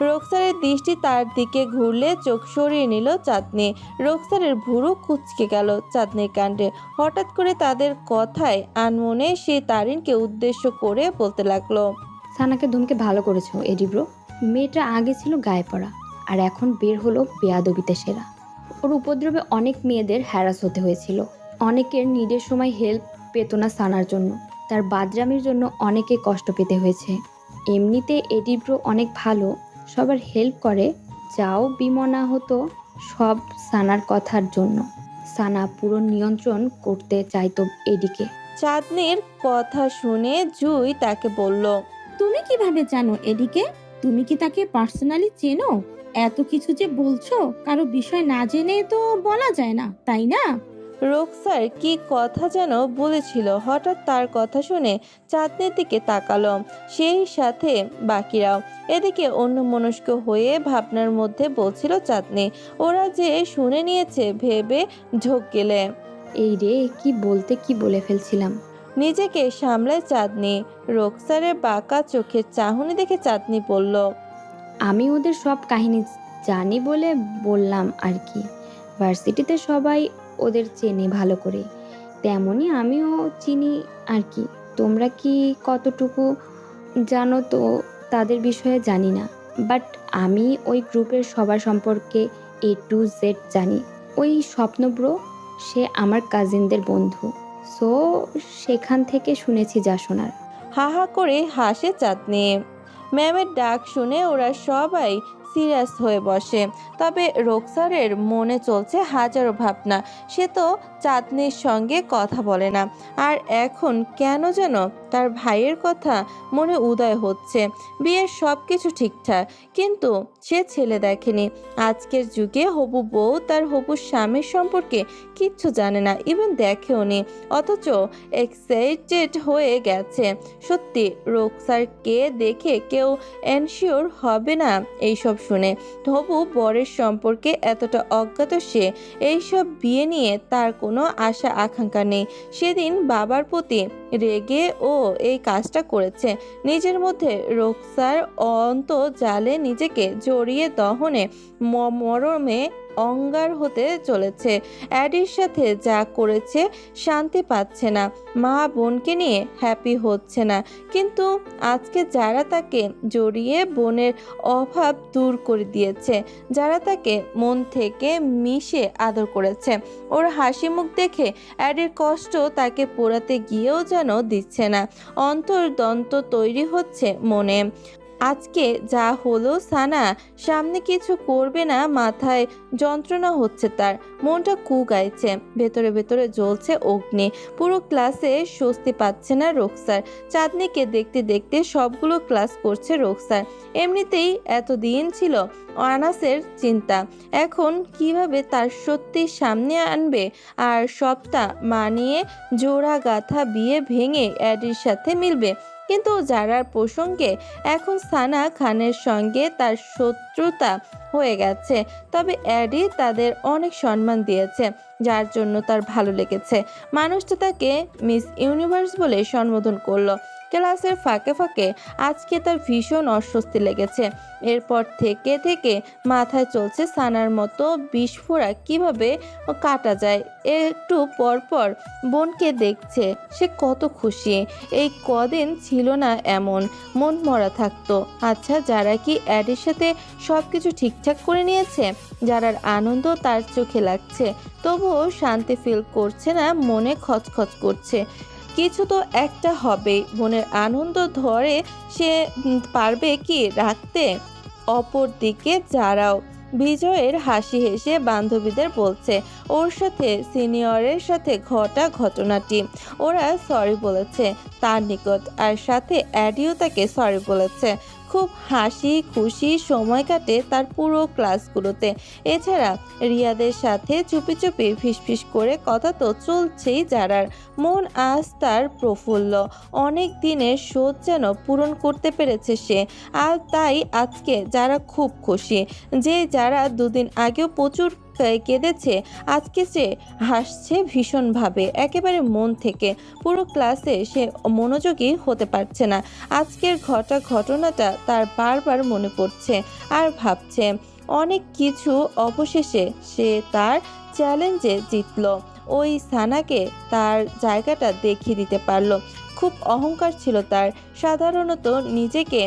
রোকসারের দৃষ্টি তার দিকে ঘুরলে চোখ সরিয়ে নিল চাঁদনি। রোকসারের ভুরু কুঁচকে গেল চাঁদনির কাণ্ডে। হঠাৎ করে তাদের কথায় আনমনে সে তারিনকে উদ্দেশ্য করে বলতে লাগলো, সানাকে ধমকে ভালো করেছো এডি ব্রো। মেয়েটা আগে ছিল গায়ে পড়া, আর এখন বের হলো বেয়াদবিতে সেরা। ওর উপদ্রবে অনেক মেয়েদের হ্যারাস হতে হয়েছিল। অনেকের নিডের সময় হেল্প পেত না সানার জন্য। তার বাদরামির জন্য অনেকে কষ্ট পেতে হয়েছে। এমনিতে এডি ব্রো অনেক ভালো, সবার হেল্প করে। যাও বিমনা হতো সব সানার কথার জন্য। সানা পুরো নিয়ন্ত্রণ করতে চাইতো এডিকে। চাঁদনির কথা শুনে জুই তাকে বলল, তুমি কিভাবে জানো এডিকে? তুমি কি তাকে পার্সোনালি চেনো? এত কিছু যে বলছো, কারো বিষয় না জেনে তো বলা যায় না, তাই না? রোকসার কি কথা যেন বলেছিল। হঠাৎ তার কথা শুনে চাঁদনির দিকে তাকালো, সেই সাথে বাকিরাও। এদিকে অন্যমনস্ক হয়ে ভাবনার মধ্যে বলছিল চাঁদনি। ওরা যে শুনে নিয়েছে ভেবে ঝোঁক গেলে। এই রে, কি বলতে কি বলে ফেলছিলাম। নিজেকে সামলায় চাঁদনি। রোকসারের বাঁকা চোখের চাহনি দেখে চাঁদনি বলল, আমি ওদের সব কাহিনী জানি বলে বললাম আর কি। ভার্সিটিতে সবাই ওদের চেনে ভালো করে, তেমনি আমিও চিনি আর কি। তোমরা কি কতটুকু জানো তো তাদের বিষয়ে জানি না, বাট আমি ওই গ্রুপের সবার সম্পর্কে A to Z জানি। ওই স্বপ্ন ব্রো, সে আমার কাজিনদের বন্ধু। সো সেখান থেকে শুনেছি যা শোনার। হা হা করে হাসে চাঁদনি। ম্যামের ডাক শুনে ওরা সবাই সিরিয়াস হয়ে বসে। তবে রোকসারের মনে চলছে হাজারো ভাবনা। সে তো চাঁদনির সঙ্গে কথা বলে না, আর এখন কেন যেন তার ভাইয়ের কথা মনে উদয় হচ্ছে। বিয়ের সব কিছু ঠিকঠাক, কিন্তু সে ছেলে দেখেনি। আজকের যুগে হবু বউ তার হবু স্বামীর সম্পর্কে কিচ্ছু জানে না, ইভেন দেখেও নি, অথচ এক্সাইটেড হয়ে গেছে। সত্যি রোকসারকে দেখে কেউ এনশিওর হবে না এইসব শুনে। হবু বরের সম্পর্কে এতটা অজ্ঞাত সে। এইসব বিয়ে নিয়ে তার কোনো আশা আকাঙ্ক্ষা নেই। সেদিন বাবার প্রতি রেগে ও এই কাজটা করেছে। নিজের মধ্যে রোকসার জালে নিজেকে জড়িয়ে দহনে মরমে অঙ্গার হতে চলেছে। অ্যাডির সাথে যা করেছে শান্তি পাচ্ছে না, মা বোনকে নিয়ে হ্যাপি হচ্ছে না। কিন্তু আজকে যারা তাকে জড়িয়ে বোনের অভাব দূর করে দিয়েছে, যারা তাকে মন থেকে মিশে আদর করেছে, ওর হাসি মুখ দেখে অ্যাডির কষ্ট তাকে পোড়াতে গিয়েও যেন দিচ্ছে না। অন্তর্দ্বন্দ্ব তৈরি হচ্ছে মনে। আজকে যা হলো, সানা সামনে কিছু করবে না, মাথায় যন্ত্রণা হচ্ছে তার। মনটা কুগাইছে, ভেতরে ভেতরে জ্বলছে অগ্নি। পুরো ক্লাসে স্বস্তি পাচ্ছে না রোকসার। চাঁদনিকে দেখতে দেখতে সবগুলো ক্লাস করছে রোকসার। এমনিতেই এতদিন ছিল আনাসের চিন্তা, এখন কিভাবে তার সত্যি সামনে আনবে। আর সবটা মানিয়ে জোড়া গাথা বিয়ে ভেঙে অ্যাডির সাথে মিলবে। কিন্তু জারার প্রসঙ্গে এখন সানা খানের সঙ্গে তার শত্রুতা হয়ে গেছে। তবে অ্যাডি তাদের অনেক সম্মান দিয়েছে, যার জন্য তার ভালো লেগেছে। মানুষটা তাকে মিস ইউনিভার্স বলে সম্বোধন করলো। ক্লাসের ফাঁকে ফাঁকে আজকে তার ভীষণ অস্বস্তি লেগেছে। এরপর থেকে থেকে মাথায় চলছে সানার মতো বিস্ফোরা কিভাবে কাটা যায়। একটু পরপর বোনকে দেখছে, সে কত খুশি। এই কদিন ছিল না এমন, মন মরা থাকতো। আচ্ছা, যারা কি অ্যাডের সাথে সব কিছু ঠিকঠাক করে নিয়েছে? যারার আনন্দ তার চোখে লাগছে, তবুও শান্তি ফিল করছে না, মনে খচখচ করছে। কিছু তো একটা হবে। মনের আনন্দ ধরে সে পারবে কি রাখতে? অপর দিকে যারাও বিজয়ের হাসি হেসে বান্ধবীদের বলছে ওর সাথে সিনিয়রের সাথে ঘটা ঘটনাটি। ওরা সরি বলেছে তার নিকট, আর সাথে অ্যাডিও তাকে সরি বলেছে। খুব হাসি খুশি সময় কাটে তার পুরো ক্লাসগুলোতে। এছাড়া রিয়াদের সাথে চুপি চুপি ফিসফিস করে কথা তো চলছেই। যারার মন আজ তার প্রফুল্ল। অনেক দিনের শোধ যেন পূরণ করতে পেরেছে সে। আর তাই আজকে যারা খুব খুশি। যে যারা দুদিন আগেও প্রচুর কেঁদেছে, আজকে সে হাসছে ভীষণভাবে, একেবারে মন থেকে। পুরো ক্লাসে সে মনোযোগী হতে পারছে না। আজকের ঘটনাটা তার বারবার মনে পড়ছে আর ভাবছে অনেক কিছু। অবশেষে সে তার চ্যালেঞ্জে জিতল, ওই সানাকে তার জায়গাটা দেখিয়ে দিতে পারলো। খুব অহংকার ছিল তার। সাধারণত নিজেকে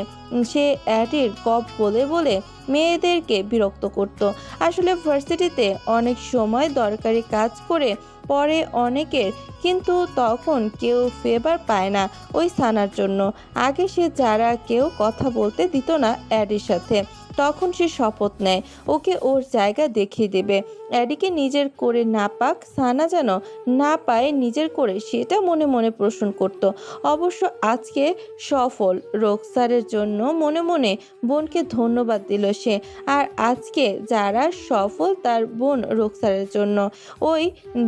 সে অ্যাডির কপ বলে বলে মেয়েদেরকে বিরক্ত করত। আসলে ভার্সিটিতে অনেক সময় দরকারি কাজ করে পরে অনেকের, কিন্তু তখন কেউ ফেভার পায় না ওই সানার জন্য। আগে সে যারা কেউ কথা বলতে দিত না অ্যাডির সাথে, তখন সে শপথ নেয় ওকে ওর জায়গা দেখিয়ে দেবে। অ্যাডিকে নিজের করে না পাক, সানা যেন না পায় নিজের করে, সেটা মনে মনে প্রশ্ন করত। অবশ্য আজকে সফল রোকসারের জন্য মনে মনে বোনকে ধন্যবাদ দিল সে। আর আজকে যারা সফল তার বোন রোকসারের জন্য, ওই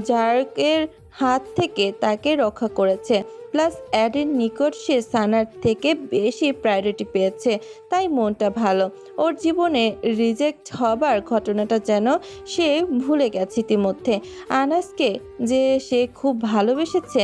জার্কের হাত থেকে তাকে রক্ষা করেছে। প্লাস অ্যাডির নিকট সে সানার থেকে বেশি প্রায়োরিটি পেয়েছে, তাই মনটা ভালো। ওর জীবনে রিজেক্ট হবার ঘটনাটা যেন সে ভুলে গেছে ইতিমধ্যে। আনাসকে যে সে খুব ভালোবেসেছে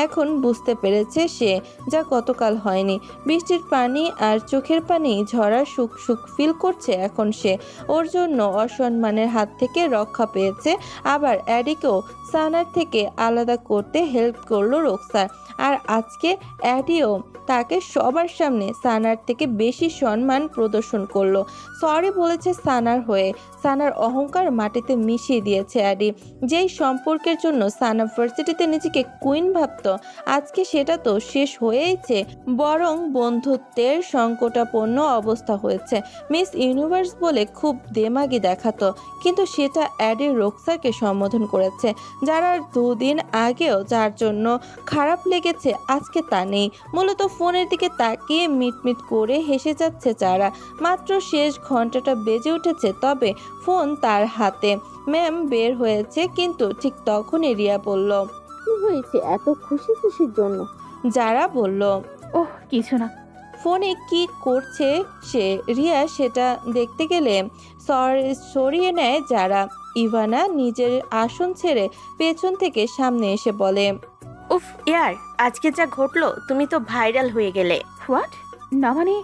এখন বুঝতে পেরেছে সে, যা গতকাল হয়নি। বৃষ্টির পানি আর চোখের পানি ঝরার সুখ সুখ ফিল করছে এখন সে। ওর জন্য অসম্মানের হাত থেকে রক্ষা পেয়েছে। আবার অ্যাডিকেও সানার থেকে আলাদা করতে হেল্প করলো রোকসার। আর আজকে অ্যাডিও তাকে সবার সামনে সানার থেকে বেশি সম্মান প্রদর্শন করলো। সরি বলেছে সানার হয়ে। সানার অহংকার মাটিতে মিশিয়ে দিয়েছে অ্যাডি। যেই সম্পর্কের জন্য সানা ভার্সিটিতে নিজেকে কুইন ভাবত, আজকে সেটা তো শেষ হয়েইছে, বরং বন্ধুত্বের সংকটাপন্ন অবস্থা হয়েছে। মিস ইউনিভার্স বলে খুব দেমাগি দেখাতো, কিন্তু সেটা অ্যাডির রোকসারকে সম্বোধন করেছে। যারা দুদিন আগেও যার জন্য খারাপ লেগেছে আজকে তা নেই। মূলত ফোনের দিকে তাকিয়ে মিটমিট করে হেসে যাচ্ছে যারা। মাত্র শেষ ঘন্টাটা বেজে উঠেছে, তবে ফোন তার হাতে। ম্যাম বের হয়েছে, কিন্তু ঠিক তখনই রিয়া বলল, কি হয়েছে এত খুশি খুশির জন্য? যারা বলল, ওহ কিছু না। ফোনে কি করছে সে, রিয়া সেটা দেখতে গেলে সরিয়ে নেয় যারা। ইভানা নিজের আসন ছেড়ে পেছন থেকে সামনে এসে বলে, উফ ইয়ার, আজকে যা ঘটলো, তুমি তো ভাইরাল হয়ে গেলে। হোয়াট? না মানে?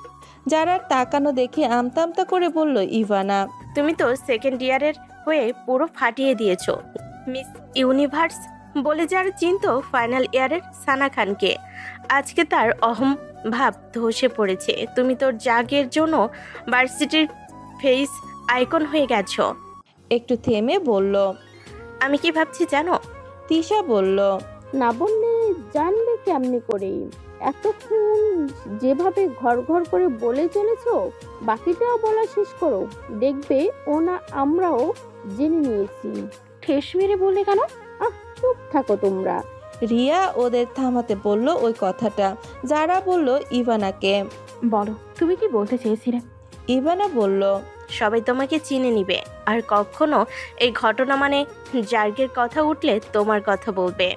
যারা তাকানো দেখে আমতা আমতা করে বলল ইভানা, তুমি তো সেকেন্ড ইয়ারের হয়ে পুরো ফাটিয়ে দিয়েছো। মিস ইউনিভার্স বলে যারা চিনতো ফাইনাল ইয়ারের সানা খানকে, আজকে তার অহম ভাব ধসে পড়েছে। তুমি তোর জাগের জন্য ভার্সিটির ফেস আইকন হয়ে গেছো। একটু থেমে বলল, আমি কি ভাবছি জানো? তিশা বলল, না বললে জানবে কেমনি করে? এতক্ষণ যেভাবে ঘর ঘর করে বলে চলেছো, বাকিটাও বলা শেষ করো, দেখবে ও না আমরাও জেনে নিয়েছি। ঠেস মেরে বললে কেন? চুপ থাকো তোমরা। রিয়া ওদের থামাতে বলল ওই কথাটা। যারা বলল ইভানাকে। বলো, তুমি কি বলতে চেয়েছিলে? ইভানা বলল, সবাই তোমাকে চিনে নিবে, আর কখনো এই ঘটনা মানে জার্গের কথা উঠলে তোমার কথা বলবে।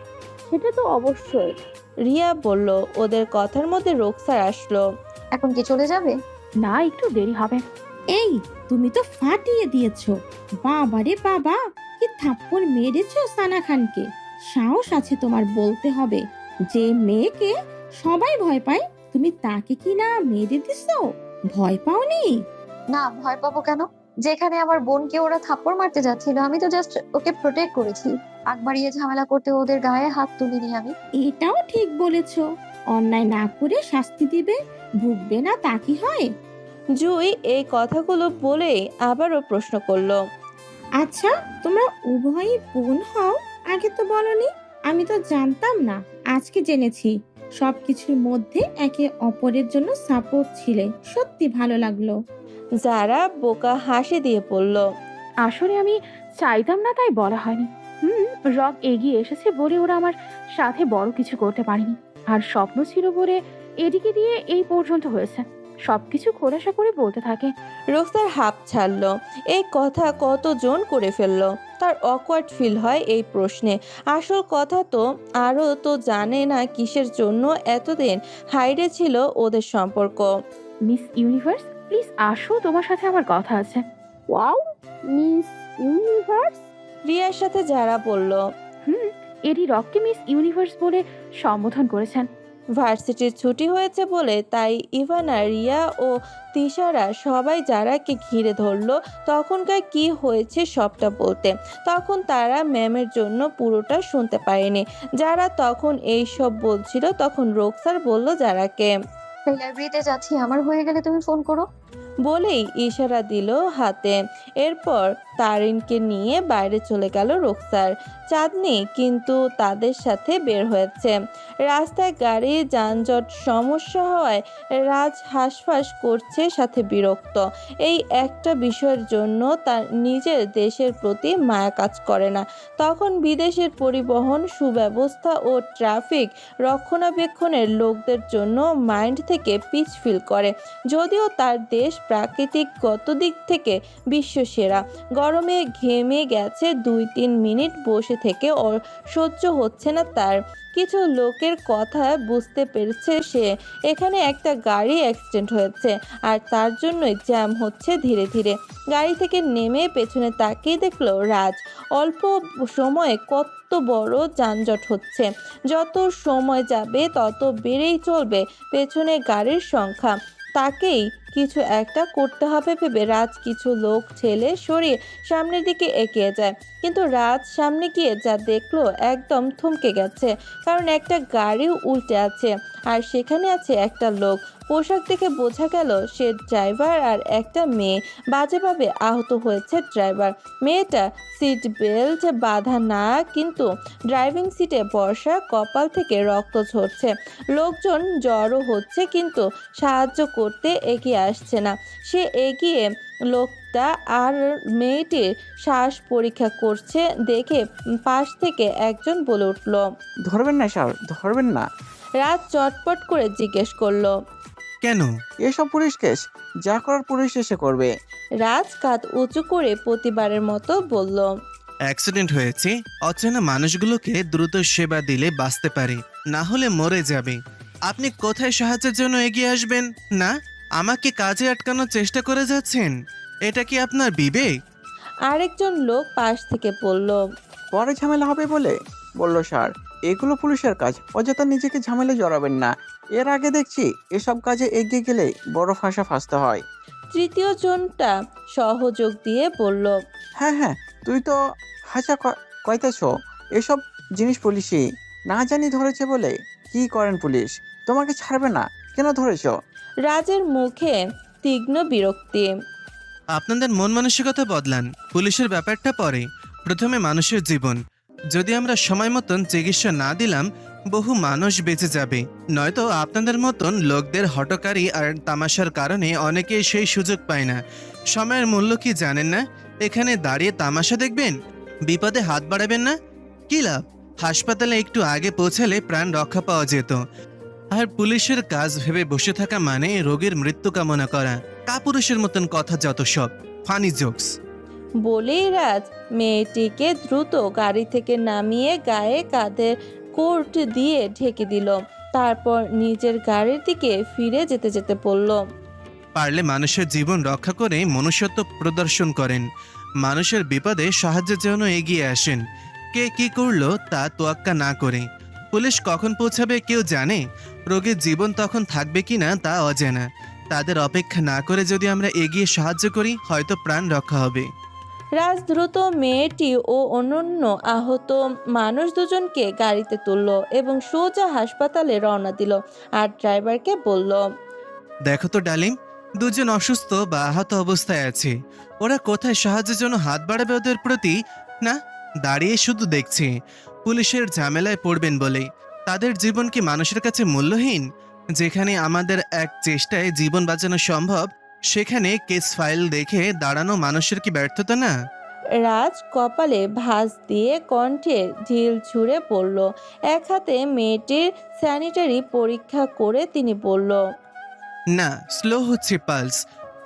সেটা তো অবশ্যই। রিয়া বলল। ওদের কথার মধ্যে রোকসার আসলো। এখন কি চলে যাবে? না, একটু দেরি হবে। এই তুমি তো ফাটিয়ে দিয়েছো। বাবারে বাবা, কি থাপ্পড় মেরেছো সানা খানকে। সাহস আছে তোমার বলতে হবে, যে মেয়েকে সবাই ভয় পায় তুমি তাকে কি না মেরে দিছো? ভয় পাওনি? না, ভয় পাবো কেন? যেখানে আমার বোনকে ওরা থাপ্পড় মারতে যাচ্ছিল, আমি তো জাস্ট ওকে প্রোটেক্ট করেছি। আগ বাড়িয়ে ঝামেলা করতে ওদের গায়ে হাত তুলিনি আমি। এটাও ঠিক বলেছো। অন্যায় না করে শাস্তি দিবে, ভুগবে না তা কি হয়? জুই এই কথাগুলো বলেই আবারও প্রশ্ন করলো, আচ্ছা, তোমরা উভয়ই বোন হও? আগে তো বলনি। আমি তো জানতাম না, আজকে জেনেছি। সবকিছুর মধ্যে একে অপরের জন্য সাপোর্ট ছিলে, সত্যি ভালো লাগলো। যারা বোকা হাসি দিয়ে পড়ল, আসলে আমি চাইতাম না, তাই বলা হয়নি। রক এগিয়ে এসেছে বলে ওরা আমার সাথে বড় কিছু করতে পারেনি। আর স্বপ্ন ছিল বলে এদিকে দিয়ে এই পর্যন্ত হয়েছে। সবকিছু খোলাসা করে বলতে থাকে। রোকসার হাঁপ ছাড়লো। এই কথা কতজন করে ফেললো। তার অকওয়ার্ড ফিল হয় এই প্রশ্নে। আসল কথা তো আরও তো জানে না কিসের জন্য এতদিন হাইডে ছিল ওদের সম্পর্ক। মিস ইউনিভার্স, প্লিজ আসো, তোমার সাথে আমার কথা আছে। Wow, miss universe? রিয়ার সাথে যারা বলল। এডি রককে মিস ইউনিভার্স বলে সম্বোধন করেছেন। ভার্সিটির ছুটি হয়েছে বলে তাই ইভানা, রিয়া ও তিশারা সবাই যারাকে ঘিরে ধরলো তখনকার কি হয়েছে সবটা বলতে। তখন তারা ম্যামের জন্য পুরোটা শুনতে পারেনি। যারা তখন এইসব বলছিল তখন রোকসার বলল যারাকে, লাইব্রেরিতে যাচ্ছি, আমার হয়ে গেলে তুমি ফোন করো। বলেই ইশারা দিল হাতে। এরপর তারিনকে নিয়ে বাইরে চলে গেল রোকসার। চাঁদনি কিন্তু তাদের সাথে বের হয়েছে। রাস্তায় গাড়ি যানজট সমস্যা হওয়ায় রাজ হাঁসফাঁস করছে, সাথে বিরক্ত। এই একটা বিষয়ের জন্য তার নিজের দেশের প্রতি মায়া কাজ করে না। তখন বিদেশের পরিবহন সুব্যবস্থা ও ট্রাফিক রক্ষণাবেক্ষণের লোকদের জন্য মাইন্ড থেকে পিচ ফিল করে। যদিও তার দেশ প্রাকৃতিকগত দিক থেকে বিশ্বসেরা। গরমে ঘেমে গেছে, 2-3 মিনিট বসে থেকে সহ্য হচ্ছে না তার। কিছু লোকের কথা বুঝতে পেরেছে সে। এখানে একটা গাড়ি অ্যাক্সিডেন্ট হয়েছে আর তার জন্যই জ্যাম হচ্ছে ধীরে ধীরে। গাড়ি থেকে নেমে পেছনে তাকিয়ে দেখলো রাজ। অল্প সময়ে কত বড় যানজট হচ্ছে। যত সময় যাবে তত বেড়েই চলবে পেছনে গাড়ির সংখ্যা। তাকেই কিছু একটা করতে হবে ভেবে রাজ কিছু লোক ঠেলে সরিয়ে সামনের দিকে এগিয়ে যায়। কিন্তু রাজ সামনে গিয়ে যা দেখলো একদম থমকে গেছে। কারণ একটা গাড়ি উল্টে আছে আর সেখানে আছে একটা লোক। পোশাক দেখে বোঝা গেল সে ড্রাইভার আর একটা মেয়ে। বাজেভাবে আহত হয়েছে ড্রাইভার। মেয়েটা সিট বেল্ট বাঁধা না, কিন্তু ড্রাইভিং সিটে বসা, কপাল থেকে রক্ত ঝরছে। লোকজন জড়ো হচ্ছে কিন্তু সাহায্য করতে এগিয়ে আসছে না। সে এগিয়ে লোকটা আর মেয়েটির শ্বাস পরীক্ষা করছে দেখে পাশ থেকে একজন বলে উঠল, ধরবেন না স্যার, ধরবেন না। রাজ চটপট করে জিজ্ঞেস করলো, কেন? এসব পুলিশ কেস, যা করার পুলিশ এসে করবে। রাজ কাঁধ উঁচু করে প্রতিবারের মতো বলল, অ্যাক্সিডেন্ট হয়েছে, অচেনা মানুষগুলোকে দ্রুত সেবা দিলে বাঁচতে পারে, না হলে মরে যাবে। আপনি কোথায় সাহায্যের জন্য এগিয়ে আসবেন না? আমাকে কাজে আটকানোর চেষ্টা করে যাচ্ছেন। এটা কি আপনার বিবেক? আরেকজন লোক পাশ থেকে বলল, পরে ঝামেলা হবে বললো স্যার। এগুলো পুলিশের কাজ, অযথা নিজেকে ঝামেলা জড়াবেন না। এর আগে দেখছি এসব কাজে এগিয়ে গেলে বড় ফাঁসা ফাঁসতে হয়। তৃতীয় জনটা সহযোগ দিয়ে বলল, হ্যাঁ, তুই তো হাসা কইতেছ। এসব জিনিস পুলিশই না জানি ধরেছে বলে। কি করেন পুলিশ? তোমাকে ছাড়বে না, কেন ধরেছ? রাজের মুখে তীক্ষ্ণ বিরক্তি। আপনাদের মন মানসিকতা বদলান। পুলিশের ব্যাপারটা পরে, প্রথমে মানুষের জীবন। যদি আমরা সময় মতন চিকিৎসা না দিলাম, বহু মানুষ বেঁচে যাবে। নয়তো আপনাদের মতন লোকদের হটকারী আর তামাশার কারণে অনেকেই সেই সুযোগ পায় না। সময়ের মূল্য কি জানেন না? এখানে দাঁড়িয়ে তামাশা দেখবেন, বিপদে হাত বাড়াবেন না। কি লাভ? হাসপাতালে একটু আগে পৌঁছালে প্রাণ রক্ষা পাওয়া যেত। আর পুলিশের কাজ ভেবে বসে থাকা মানে রোগীর মৃত্যু কামনা করা। কাপুরুষের মতন কথা যত সব ফানি জোকস। বলেই রাজ মেয়েটিকে দ্রুত গাড়ি থেকে নামিয়ে গায়ে কাঁধের কোট দিয়ে ঢেকে দিল। তারপর নিজের গাড়ির দিকে ফিরে যেতে যেতে বলল, পারলে মানুষের জীবন রক্ষা করে মনুষ্যত্ব প্রদর্শন করেন। মানুষের বিপদে সাহায্যের জন্য এগিয়ে আসেন। কে কি করলো তা তোয়াক্কা না করে। পুলিশ কখন পৌঁছাবে কেউ জানে? রোগীর জীবন তখন থাকবে কিনা তা অজানা। তাদের অপেক্ষা না করে যদি আমরা এগিয়ে সাহায্য করি, হয়তো প্রাণ রক্ষা হবে। রাজ দ্রুত মেয়েটি ও অন্যান্য আহত মানুষ দুজনকে গাড়িতে তুলল এবং সোজা হাসপাতালে রওনা দিল। আর ড্রাইভারকে বলল, দেখো তো ডালিম, দুজন অসুস্থ বা আহত অবস্থায় আছে। ওরা কোথায় সাহায্যের জন্য হাত বাড়াবে ওদের প্রতি? না, দাঁড়িয়ে শুধু দেখছে। পুলিশের ঝামেলায় পড়বেন বলে তাদের জীবন কি মানুষের কাছে মূল্যহীন? যেখানে আমাদের এক চেষ্টায় জীবন বাঁচানো সম্ভব, সেখানে কেস ফাইল দেখে দাঁড়ানো মানুষের কি ব্যর্থতা না? রাজ কপালে ভাঁজ দিয়ে কণ্ঠে ঢিল ছুঁড়ে পড়ল। এক হাতে মেয়েটির স্যানিটারি পরীক্ষা করে তিনি বলল, না, স্লো হচ্ছে পালস।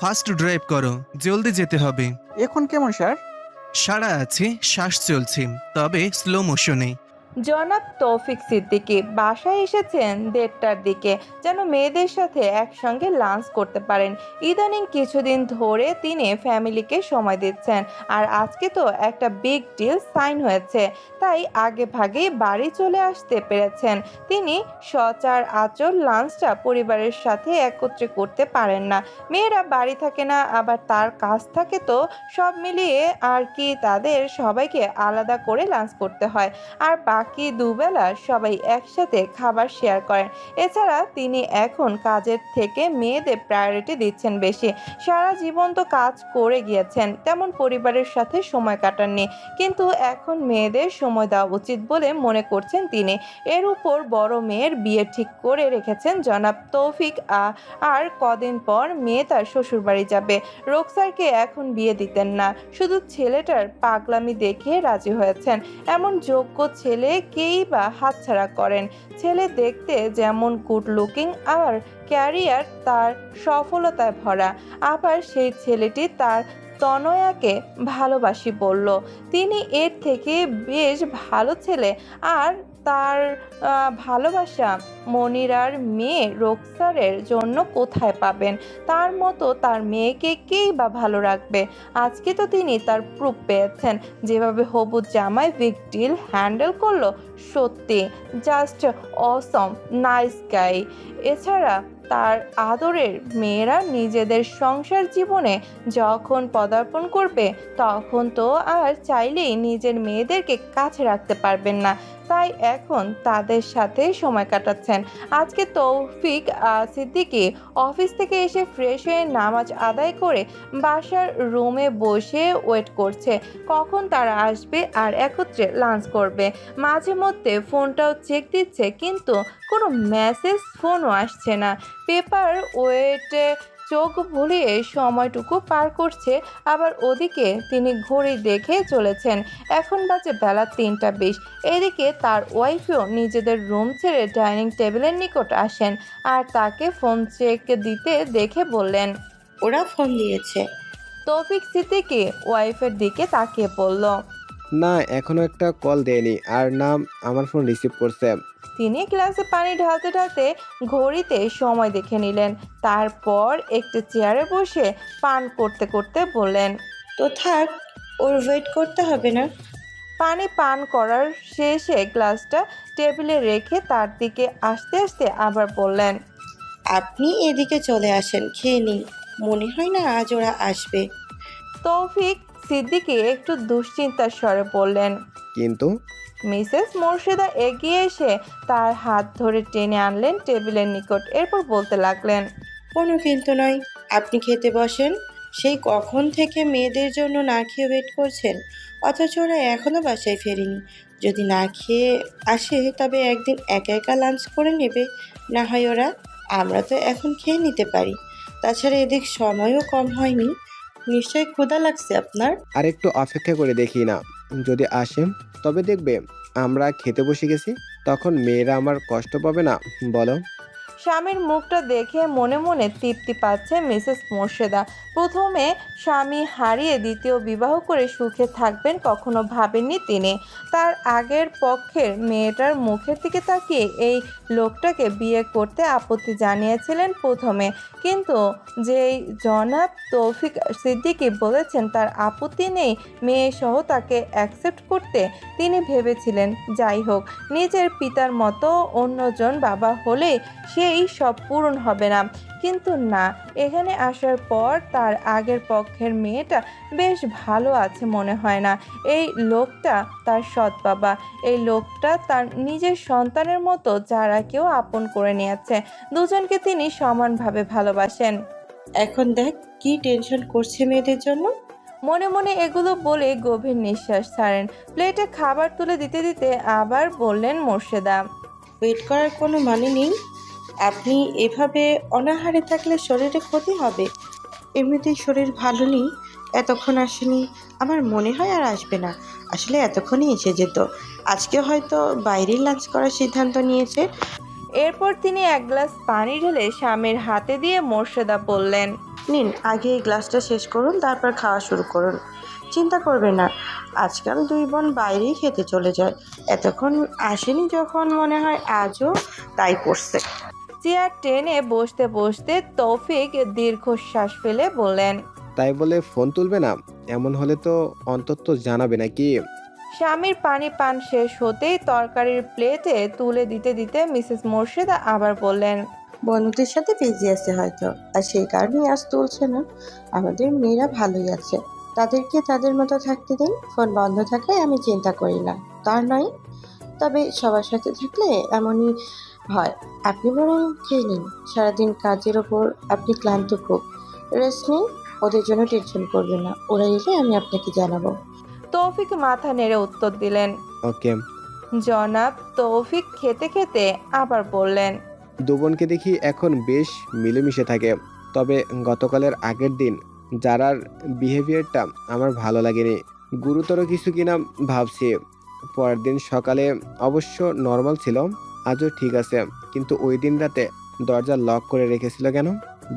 ফাস্ট ড্রাইভ করো, জলদি যেতে হবে। এখন কেমন স্যার? সাড়া আছে, শ্বাস চলছে, তবে স্লো মোশনে। জনাব তৌফিক সিদ্দিকী বাসায় এসেছেন 1:30টার দিকে, যেন মেয়েদের সাথে একসঙ্গে লাঞ্চ করতে পারেন। ইদানিং কিছুদিন ধরে তিনি ফ্যামিলিকে সময় দিচ্ছেন, আর আজকে তো একটা বিগ ডিল সাইন হয়েছে, তাই আগে ভাগেই বাড়ি চলে আসতে পেরেছেন। তিনি সচরাচর লাঞ্চটা পরিবারের সাথে একত্রে করতে পারেন না, মেয়েরা বাড়ি থাকে না, আবার তার কাজ থাকে, তো সব মিলিয়ে আর কি তাদের সবাইকে আলাদা করে লাঞ্চ করতে হয়, আর বাকি দুবেলা সবাই একসাথে খাবার শেয়ার করেন। এছাড়া তিনি এখন কাজের থেকে মেয়েদের প্রায়োরিটি দিচ্ছেন বেশি। সারা জীবন তো কাজ করে গিয়েছেন, তেমন পরিবারের সাথে সময় কাটাননি, কিন্তু এখন মেয়েদের সময় দেওয়া উচিত বলে মনে করছেন তিনি। এর উপর বড় মেয়ের বিয়ে ঠিক করে রেখেছেন জনাব তৌফিক। আর কদিন পর মেয়ে তার শ্বশুরবাড়ি যাবে। রোকসারকে এখন বিয়ে দিতেন না, শুধু ছেলেটার পাগলামি দেখে রাজি হয়েছেন। এমন যোগ্য ছেলে কেই বা হাতছাড়া করেন। ছেলে দেখতে যেমন গুড লুকিং, আর ক্যারিয়ার তার সফলতায় ভরা। আবার সেই ছেলেটি তার তনয়াকে ভালোবাসি বলল। তিনি এর থেকে বেশ ভালো ছেলে, আর তার ভালোবাসা মনিরার মেয়ে রোকসারের জন্য কোথায় পাবেন? তার মতো তার মেয়েকে কেই বা ভালো রাখবে? আজকে তো তিনি তার প্রুফ পেয়েছেন। যেভাবে হবু জামাই বিগ ডিল হ্যান্ডেল করলো, সত্যি জাস্ট অসম, নাইস গাই। এছাড়া তার আদরের মেয়েরা নিজেদের সংসার জীবনে যখন পদার্পণ করবে, তখন তো আর চাইলেই নিজের মেয়েদেরকে কাছে রাখতে পারবেন না, তাই এখন তাদের সাথে সময় কাটাচ্ছেন। আজকে তৌফিক সিদ্দিকী অফিস থেকে এসে ফ্রেশ হয়ে নামাজ আদায় করে বাসার রুমে বসে ওয়েট করছে কখন তারা আসবে আর একত্রে লাঞ্চ করবে। মাঝে মধ্যে ফোনটাও চেক দিচ্ছে, কিন্তু কোনো মেসেজ ফোনও আসছে না। পেপার ওয়েটে চোখ ভুলিয়ে সময়টুকু পার করছে। আবার ওদিকে তিনি ঘড়ি দেখে চলেছেন, এখন বাজে বেলা 3:20। এদিকে তার ওয়াইফও নিজেদের রুম ছেড়ে ডাইনিং টেবিলের নিকট আসেন, আর তাকে ফোন চেক দিতে দেখে বললেন, ওরা ফোন দিয়েছে। তৌফিক সিদ্দিকী ওয়াইফের দিকে তাকিয়ে বলল, না, এখনো একটা কল দেয়নি, আর নাম আমার ফোন রিসিভ করছে। তিনি গ্লাসে পানি ঢালতে ঢালতে ঘড়িতে সময় দেখে নিলেন, তারপর একটু চেয়ারে বসে পান করতে করতে বললেন, তো থাক, ওর ওয়েট করতে হবে না। পানি পান করার শেষে গ্লাসটা টেবিলে রেখে তার দিকে আসতে আসতে আবার বললেন, আপনি এদিকে চলে আসেন, খেয়ে নিন। মনে হয় না আজ ওরা আসবে। তৌফিক সিদ্দিকী একটু দুশ্চিন্তার স্বরে বললেন। কিন্তু মিসেস মোর্শেদা এগিয়ে এসে তার হাত ধরে টেনে আনলেন টেবিলের নিকট, এরপর বলতে লাগলেন, কোনো কিন্তু নয়, আপনি খেতে বসেন। সেই কখন থেকে মেয়েদের জন্য না খেয়ে ওয়েট করছেন, অথচ ওরা এখনো বাসায় ফেরেনি। যদি না খেয়ে আসে তবে একদিন একা একা লাঞ্চ করে নেবে না হয় ওরা। আমরা তো এখন খেয়ে নিতে পারি। তাছাড়া এদিক সময়ও কম হয়নি, নিশ্চয়ই ক্ষুধা লাগছে আপনার। আর একটু অপেক্ষা করে দেখি না, যদি আসে তবে দেখবে আমরা খেতে বসে গেছি, তখন মেয়েরা আমার কষ্ট পাবে না, বলো? স্বামীর মুখটা দেখে মনে মনে তৃপ্তি পাচ্ছে মিসেস মোর্শেদা। প্রথমে স্বামী হারিয়ে দ্বিতীয় বিবাহ করে সুখে থাকবেন কখনো ভাবেননি তিনি। তার আগের পক্ষের মেয়েটার মুখের দিকে তাকিয়ে এই লোকটাকে বিয়ে করতে আপত্তি জানিয়েছিলেন প্রথমে, কিন্তু যেই জনাব তৌফিক সিদ্দিকী বলেছেন তার আপত্তি নেই মেয়ে সহ তাকে অ্যাকসেপ্ট করতে, তিনি ভেবেছিলেন যাই হোক নিজের পিতার মতো অন্যজন বাবা হলে সেই সব পূরণ হবে না। কিন্তু না, এখানে আসার পর তার আগের পক্ষের মেয়েটা বেশ ভালো আছে মনে হয় না। এই লোকটা তার সৎ বাবা, এই লোকটা তার নিজের সন্তানের মতো যারা কেউ আপন করে নিয়েছে। দুজনকে তিনি সমানভাবে ভালোবাসেন। এখন দেখ কি টেনশন করছে মেয়েদের জন্য। মনে মনে এগুলো বলে গভীর নিঃশ্বাস ছাড়েন। প্লেটে খাবার তুলে দিতে দিতে আবার বললেন মোর্শেদা, ওয়েট করার কোনো মানে নেই। আপনি এভাবে অনাহারে থাকলে শরীরে ক্ষতি হবে। এমনিতেই শরীর ভালো নেই, এতক্ষণ আসেনি, আমার মনে হয় আর আসবে না। আসলে এতক্ষণই এসে যেত, আজকে হয়তো বাইরেই লাঞ্চ করার সিদ্ধান্ত নিয়েছে। এরপর তিনি এক গ্লাস পানি ঢেলে স্বামীর হাতে দিয়ে মোর্শেদা বললেন, নিন, আগে এই গ্লাসটা শেষ করুন, তারপর খাওয়া শুরু করুন। চিন্তা করবে না, আজকাল দুই বোন বাইরেই খেতে চলে যায়। এতক্ষণ আসেনি যখন মনে হয় আজও তাই করছে। চেয়ার টেনে বসতে বসতে তৌফিক দীর্ঘশ্বাস ফেলে বললেন, তাই বলে ফোন তুলবে না? এমন হলে তো অন্তত জানাবে নাকি? স্বামীর পানি পান শেষ হতেই তরকারির প্লেটে তুলে দিতে দিতে মিসেস মোর্শেদা আবার বললেন, বন্ধুদের সাথে বিজি আছে হয়তো, আর সেই কারণেই আজ তুলছে না। আমাদের মেয়েরা ভালোই আছে, তাদেরকে তাদের মতো থাকতে দিন। ফোন বন্ধ থাকলে আমি চিন্তা করি না, তার নয়। তবে সবার সাথে থাকলে এমনই হয়। আপনি বরং খেয়ে নিন, সারাদিন কাজের ওপর আপনি ক্লান্ত খুব। রেস্ট নিন, ওদের জন্য টেনশন করবেন না, ওরা এলে আমি আপনাকে জানাবো। তৌফিক মাথা নেড়ে উত্তর দিলেন। ওকে। জনাব তৌফিক খেতে খেতে আবার বললেন, দু বোনকে দেখি এখন বেশ মিলেমিশে থাকে। তবে গতকালের আগের দিন যারার বিহেভিয়ারটা আমার ভালো লাগেনি। গুরুতর কিছু কিনা ভাবছি। পরের দিন সকালে অবশ্য নর্মাল ছিল, আজও ঠিক আছে, কিন্তু ওই দিন রাতে দরজা লক করে রেখেছিল কেন?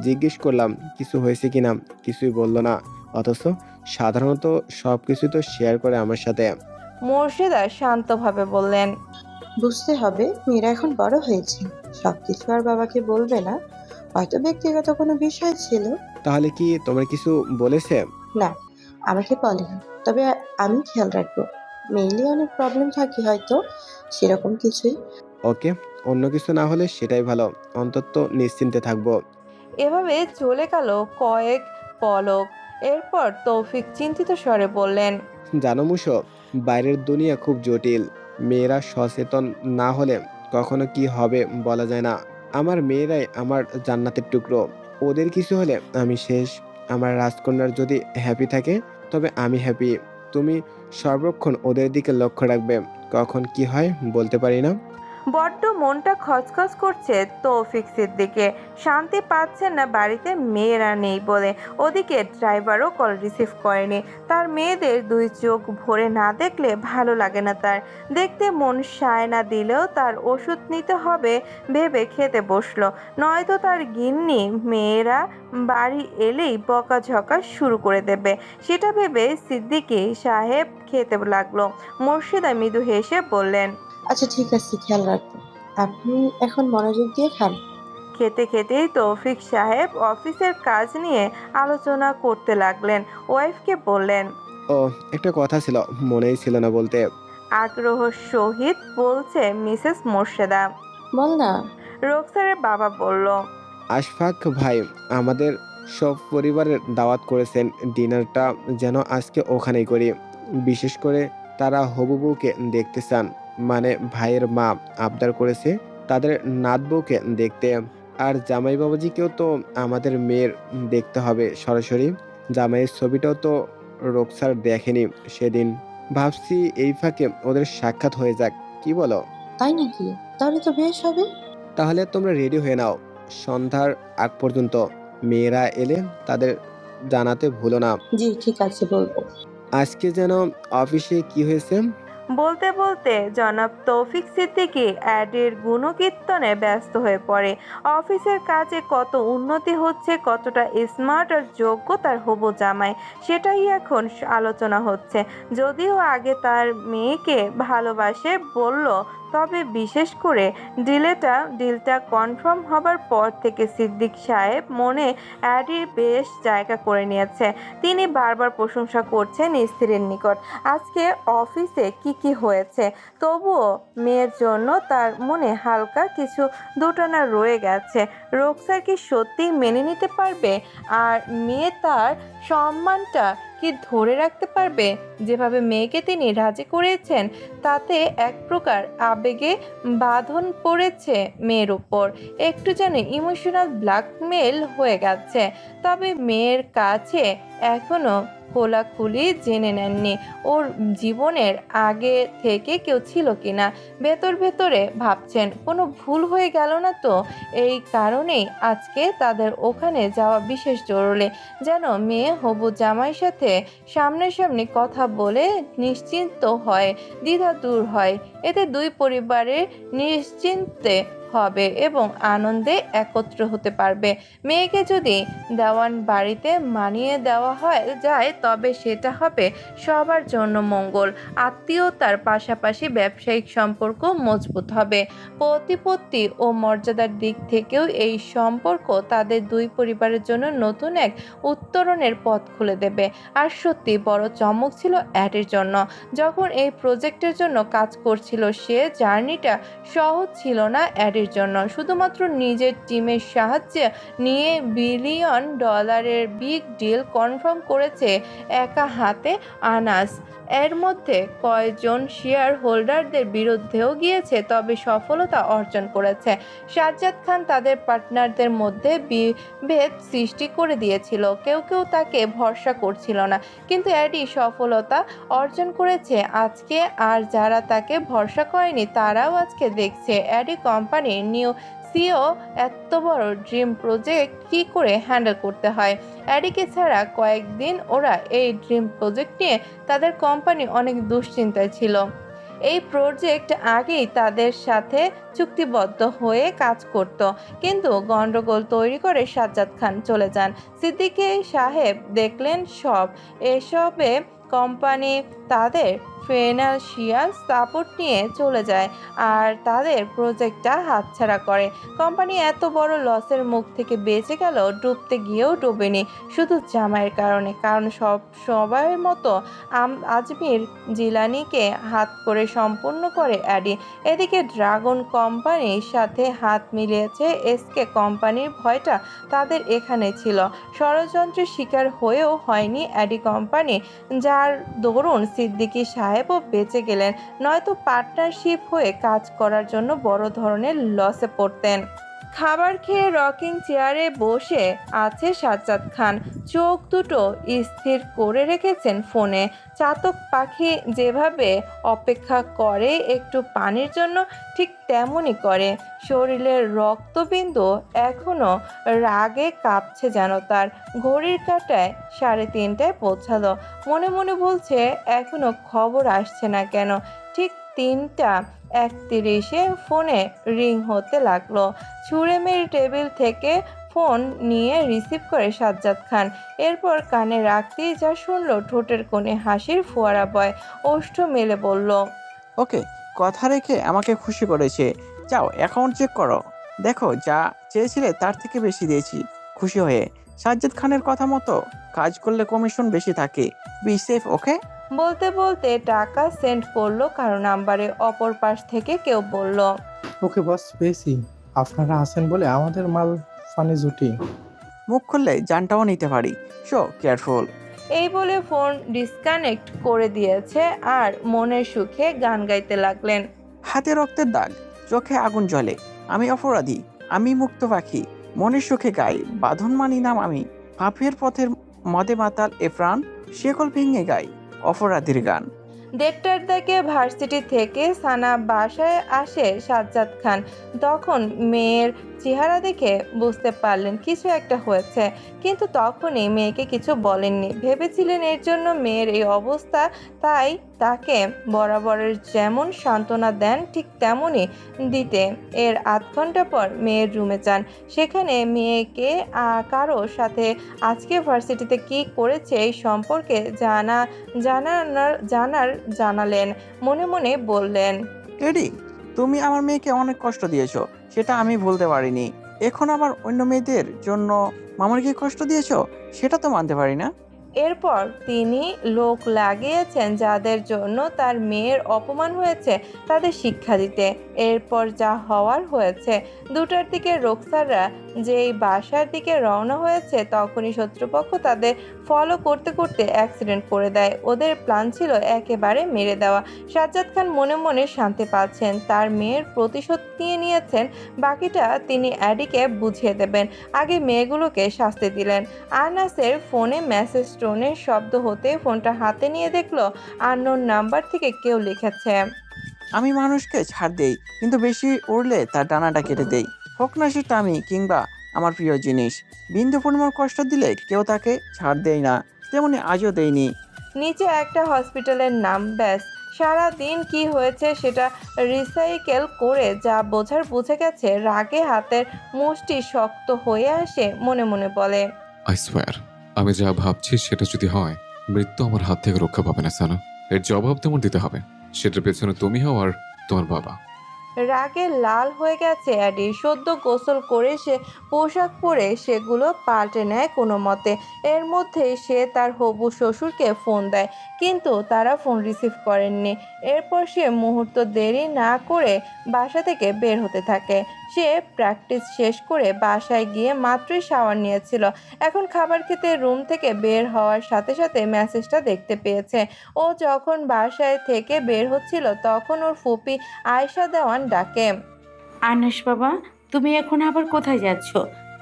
জিজ্ঞেস করলাম কিছু হয়েছে কিনা, কিছুই বলল না। অথচ সাধারণত সব কিছু তো শেয়ার করে আমার সাথে। মোর্শেদা শান্তভাবে বললেন, বুঝতে হবে মেয়েরা এখন বড় হয়েছে, সবকিছু আর বাবাকে বলবে না। হয়তো ব্যক্তিগত কোনো বিষয় ছিল। তাহলে কি তোমার কিছু বলেছে? না, আমাকে বলেনি, তবে আমি খেয়াল রাখবো। মেইলে অনেক প্রবলেম থাকে হয়তো, সেরকম কিছুই। ওকে, অন্য কিছু না হলে সেটাই ভালো, অন্তত নিশ্চিন্তে থাকবো। এভাবে চলে গেল কয়েক পলক। এরপর তৌফিক চিন্তিত স্বরে বললেন, জানো মুশো, বাইরের দুনিয়া খুব জটিল। মেয়েরা সচেতন না হলে কখনো কি হবে বলা যায় না। আমার মেয়েরাই আমার জান্নাতের টুকরো। ওদের কিছু হলে আমি শেষ। আমার রাজকন্যার যদি হ্যাপি থাকে তবে আমি হ্যাপি। তুমি সর্বক্ষণ ওদের দিকে লক্ষ্য রাখবে। কখন কি হয় বলতে পারি না। বড্ড মনটা খচখচ করছে তৌফিক সিদ্দিকে। শান্তি পাচ্ছেন না বাড়িতে মেয়েরা নেই বলে। ওদিকে ড্রাইভারও কল রিসিভ করেনি। তার মেয়েদের দুই চোখ ভরে না দেখলে ভালো লাগে না তার। দেখতে মন সায় না দিলেও তার ওষুধ নিতে হবে ভেবে খেতে বসলো। নয়তো তার গিন্নি মেয়েরা বাড়ি এলেই বকাঝকা শুরু করে দেবে। সেটা ভেবে সিদ্দিকী সাহেব খেতে লাগলো। মোর্শেদা মৃদু হেসে বললেন, আচ্ছা ঠিক আছে, খেয়াল রাখবো। আপনি এখন মনোযোগ দিয়ে খান। খেতে খেতেই তৌফিক সাহেব অফিসের কাজ নিয়ে আলোচনা করতে লাগলেন। ওয়াইফকে বললেন, ও, একটা কথা ছিল, মনেই ছিল না বলতে। আগ্রহ সহিত বলছে মিসেস মোর্শেদা। বল না। রোকসারের বাবা বলল, আশফাক ভাই আমাদের সব পরিবারের দাওয়াত করেছেন। ডিনারটা যেন আজকে ওখানেই করি। বিশেষ করে তারা হবু বউকে দেখতে চান। মানে ভাইয়ের মা আবদার করেছে তাদের নাত বউকে দেখতে। আর জামাই বাবাজিকেও তো আমাদের মেয়ের দেখতে হবে সরাসরি। জামাইয়ের ছবিটাও তো রোকসার দেখেনি সেদিন। ভাবছি এই ফাঁকে ওদের সাক্ষাৎ হয়ে যাক, কি বলো? তাই নাকি? তাহলে তো বেশ হবে। তাহলে তোমরা রেডি হয়ে নাও। সন্ধ্যার আগ পর্যন্ত মেয়েরা এলে তাদের জানাতে ভুলো না। জি ঠিক আছে, বলবো। আজকে যেন অফিসে কি হয়েছে? বলতে বলতে জনাব তৌফিক সিদ্দিকী অ্যাডের গুণকীর্তনে ব্যস্ত হয়ে পড়ে। অফিসের কাজে কত উন্নতি হচ্ছে, কতটা স্মার্ট আর যোগ্য তার হবু জামাই, সেটাই এখন আলোচনা হচ্ছে। যদিও আগে তার মেয়েকে ভালোবাসে বলল, তবে বিশেষ করে ডিলটা কনফার্ম হবার পর থেকে সিদ্দিক সাহেব মনে অ্যাডির বেশ জায়গা করে নিয়েছে। তিনি বারবার প্রশংসা করছেন স্ত্রীর নিকট। আজকে অফিসে কি হয়েছে, তবুও মেয়ের জন্য তার মনে হালকা কিছু দুটানা রয়ে গেছে। রোকসার কি সত্যিই মেনে নিতে পারবে? আর মেয়ে তার সম্মানটা কি ধরে রাখতে পারবে? যেভাবে মেয়েকে তিনি রাজি করেছেন তাতে এক প্রকার আবেগে বাঁধন পড়েছে মেয়ের উপর। একটু যেন ইমোশনাল ব্ল্যাকমেল হয়ে গেছে। তবে মেয়ের কাছে এখনো খোলাখুলি জেনে নেননি ওর জীবনের আগে থেকে কেউ ছিল কিনা। ভেতরে ভাবছেন কোনো ভুল হয়ে গেল না তো। এই কারণেই আজকে তাদের ওখানে যাওয়া বিশেষ জরুরি, যেন মেয়ে হবু জামাইয়ের সাথে সামনাসামনি কথা বলে নিশ্চিন্ত হয়, দ্বিধা দূর হয়। এতে দুই পরিবারের নিশ্চিন্তে হবে এবং আনন্দে একত্র হতে পারবে। মেয়েকে যদি দেওয়ান বাড়িতে মানিয়ে দেওয়া যায় তবে সেটা হবে সবার জন্য মঙ্গল। আত্মীয়তার পাশাপাশি ব্যবসায়িক সম্পর্ক মজবুত হবে। প্রতিপত্তি ও মর্যাদার দিক থেকেও এই সম্পর্ক তাদের দুই পরিবারের জন্য নতুন এক উত্তরণের পথ খুলে দেবে। আর সত্যি বড় চমক ছিল অ্যাডির জন্য। যখন এই প্রজেক্টের জন্য কাজ করছিল সে জার্নিটা সহজ ছিল না অ্যাডির জন্য। শুধুমাত্র নিজের টিমের সাহায্য নিয়ে $1 বিলিয়ন বিগ ডিল কনফার্ম করেছে একা হাতে আনাস। এর মধ্যে কয়েকজন শেয়ার হোল্ডারদের বিরুদ্ধেও গিয়েছে, তবে সফলতা অর্জন করেছে। সাজ্জাদ খান তাদের পার্টনারদের মধ্যে বিভেদ সৃষ্টি করে দিয়েছিল। কেউ কেউ তাকে ভরসা করছিল না, কিন্তু অ্যাডি সফলতা অর্জন করেছে আজকে। আর যারা তাকে ভরসা করেনি তারাও আজকে দেখছে অ্যাডি কোম্পানির নিউ সিও এত বড় ড্রিম প্রজেক্ট কি করে হ্যান্ডেল করতে হয়। অ্যাডিকে ছাড়া কয়েকদিন ওরা এই ড্রিম প্রজেক্ট নিয়ে তাদের কোম্পানি অনেক দুশ্চিন্তায় ছিল। এই প্রজেক্ট আগেই তাদের সাথে চুক্তিবদ্ধ হয়ে কাজ করত, কিন্তু গন্ডগোল তৈরি করে সাজ্জাদ খান চলে যান। সিদ্দিকী সাহেব দেখলেন এসবে কোম্পানি তাদের ফিনান্সিয়াল সাপোর্ট নিয়ে চলে যায় আর তাদের প্রজেক্টটা হাতছাড়া করে। কোম্পানি এত বড় লসের মুখ থেকে বেঁচে গেল, ডুবতে গিয়েও ডুবেনি শুধু জামাইয়ের কারণে। কারণ সবার মতো আজমির জিলানিকে হাত করে সম্পূর্ণ করে অ্যাডি। এদিকে ড্রাগন কোম্পানির সাথে হাত মিলিয়েছে এসকে কোম্পানির। ভয়টা তাদের এখানে ছিল। ষড়যন্ত্রের শিকার হয়েও হয়নি অ্যাডি কোম্পানি, যার দরুন সিদ্দিকী সাহেবও বেঁচে গেলেন, নয়তো পার্টনারশিপ হয়ে কাজ করার জন্য বড় ধরনের লসে পড়তেন। খাবার খেয়ে রকিং চেয়ারে বসে আছে সাজ্জাদ খান। চোখ দুটো স্থির করে রেখেছেন ফোনে। চাতক পাখি যেভাবে অপেক্ষা করে একটু পানির জন্য, ঠিক তেমনই করে। শরীরের রক্তবিন্দু এখনো রাগে কাঁপছে যেন তার। ঘড়ির কাঁটায় 3:30টায় পৌঁছালো। মনে মনে বলছে এখনো খবর আসছে না কেন। ঠিক 3:31-এ ফোনে রিং হতে লাগলো। ছুঁড়ে মেরে টেবিল থেকে ফোন নিয়ে রিসিভ করে সাজ্জাদ খান। এরপর কানে রাখতেই যা শুনলো, ঠোঁটের কোণে হাসির ফোয়ারা বয়। ওষ্ঠ মেলে বলল, ওকে, কথা রেখে আমাকে খুশি করেছে। যাও অ্যাকাউন্ট চেক করো, দেখো যা চেয়েছিলে তার থেকে বেশি দিয়েছি। খুশি হয়ে সাজ্জাদ খানের কথা মতো কাজ করলে কমিশন বেশি থাকে। বি সেফ, ওকে? বলতে বলতে টাকা সেন্ড করলো কারো নাম্বারে। অপর পাশ থেকে কেউ বলল, ওকে বস, পেয়েছি। আপনারা আছেন বলে আমাদের মাল ফানি জুটি। মুখ খুললে জানটাও নিতে পারি। So careful. এই বলে ফোন ডিসকানেক্ট করে দিয়েছে আর মনের সুখে গান গাইতে লাগলেন। হাতে রক্তের দাগ, চোখে আগুন জ্বলে, আমি অপরাধী, আমি মুক্ত পাখি, মনের সুখে গাই, বাঁধন মানি নাম আমি, পাপের পথের মদে মাতাল এ প্রাণ, শেকল ভেঙে গাই অপরাধীর গান। 1:30টার দিকে ভার্সিটি থেকে সানা বাসায় আসে সাজ্জাদ খান। তখন মেয়ের চেহারা দেখে বুঝতে পারলেন কিছু একটা হয়েছে, কিন্তু তখনই মেয়েকে কিছু বলেননি। ভেবেছিলেন এর জন্য মেয়ের এই অবস্থা, তাই তাকে বরাবরের যেমন সান্ত্বনা দেন ঠিক তেমনই দিতে। এর আধ ঘন্টা পর মেয়ের রুমে যান। সেখানে মেয়েকে কারোর সাথে আজকে ভার্সিটিতে কি করেছে এই সম্পর্কে জানালেন। মনে মনে বললেন, টেডি, তুমি আমার মেয়েকে অনেক কষ্ট দিয়েছো, সেটা আমি ভুলতে পারিনি। এখন আবার অন্য মেয়েদের জন্য মামাকে কষ্ট দিয়েছো, সেটা তো মানতে পারি না। এরপর তিনি লোক লাগিয়েছেন যাদের জন্য তার মেয়ের অপমান হয়েছে তাদের শিক্ষা দিতে। এরপর যা হওয়ার হয়েছে। 2টার দিকে রোকসাররা যেই বাসার দিকে রওনা হয়েছে তখনই শত্রুপক্ষ তাদের ফলো করতে করতে অ্যাক্সিডেন্ট করে দেয়। ওদের প্ল্যান ছিল একেবারে মেরে দেওয়া। সাজ্জাদ খান মনে মনে শান্তি পাচ্ছেন, তার মেয়ের প্রতিশোধ নিয়েছেন। বাকিটা তিনি অ্যাডিকে বুঝিয়ে দেবেন। আগে মেয়েগুলোকে শাস্তি দিলেন। আনাসের ফোনে মেসেজ টোনের শব্দ হতে ফোনটা হাতে নিয়ে দেখলো আননোন নাম্বার থেকে কেউ লিখেছে, আমি মানুষকে ছাড় দেই, কিন্তু বেশি উড়লে তার ডানাটা কেটে দেই, হোক না সেটা আমি কিংবা আমার প্রিয় জিনিস। বিন্দু পরিমাণ কষ্ট দিলে কেউ তাকে ছাড় দেয় না, তেমনি আজও দেয়নি। নিচে একটা হসপিটালের নাম। ব্যাস সারা দিন কি হয়েছে সেটা রিসাইকেল করে যা বোঝার বুঝে গেছে। রাগে হাতের মুষ্টি শক্ত হয়ে আসে, মনে মনে বলে, আই সোয়ার, আমি যা ভাবছি সেটা যদি হয়, মৃত্যু আমার হাত থেকে রক্ষা পাবে না সানা। এর জবাব তোমার দিতে হবে। সেটার পেছনে তুমি হও আর তোমার বাবা। রাগে লাল হয়ে গেছে অ্যাডি। সদ্য গোসল করে সে পোশাক পরে সেগুলো পাল্টে নেয় কোনো মতে। এর মধ্যেই সে তার হবু শ্বশুরকে ফোন দেয়, কিন্তু তারা ফোন রিসিভ করেননি। এরপর সে মুহূর্ত দেরি না করে বাসা থেকে বের হতে থাকে। সে প্র্যাকটিস শেষ করে বাসায় গিয়ে মাত্রই শাওয়ার নিয়েছিল। এখন খাবার খেতে রুম থেকে বের হওয়ার সাথে সাথে মেসেজটা দেখতে পেয়েছে। ও যখন বাসায় থেকে বের হচ্ছিল তখন ওর ফুপি আয়শা দেওয়ান ডাকে, আনাস বাবা, তুমি এখন আবার কোথায় যাচ্ছ?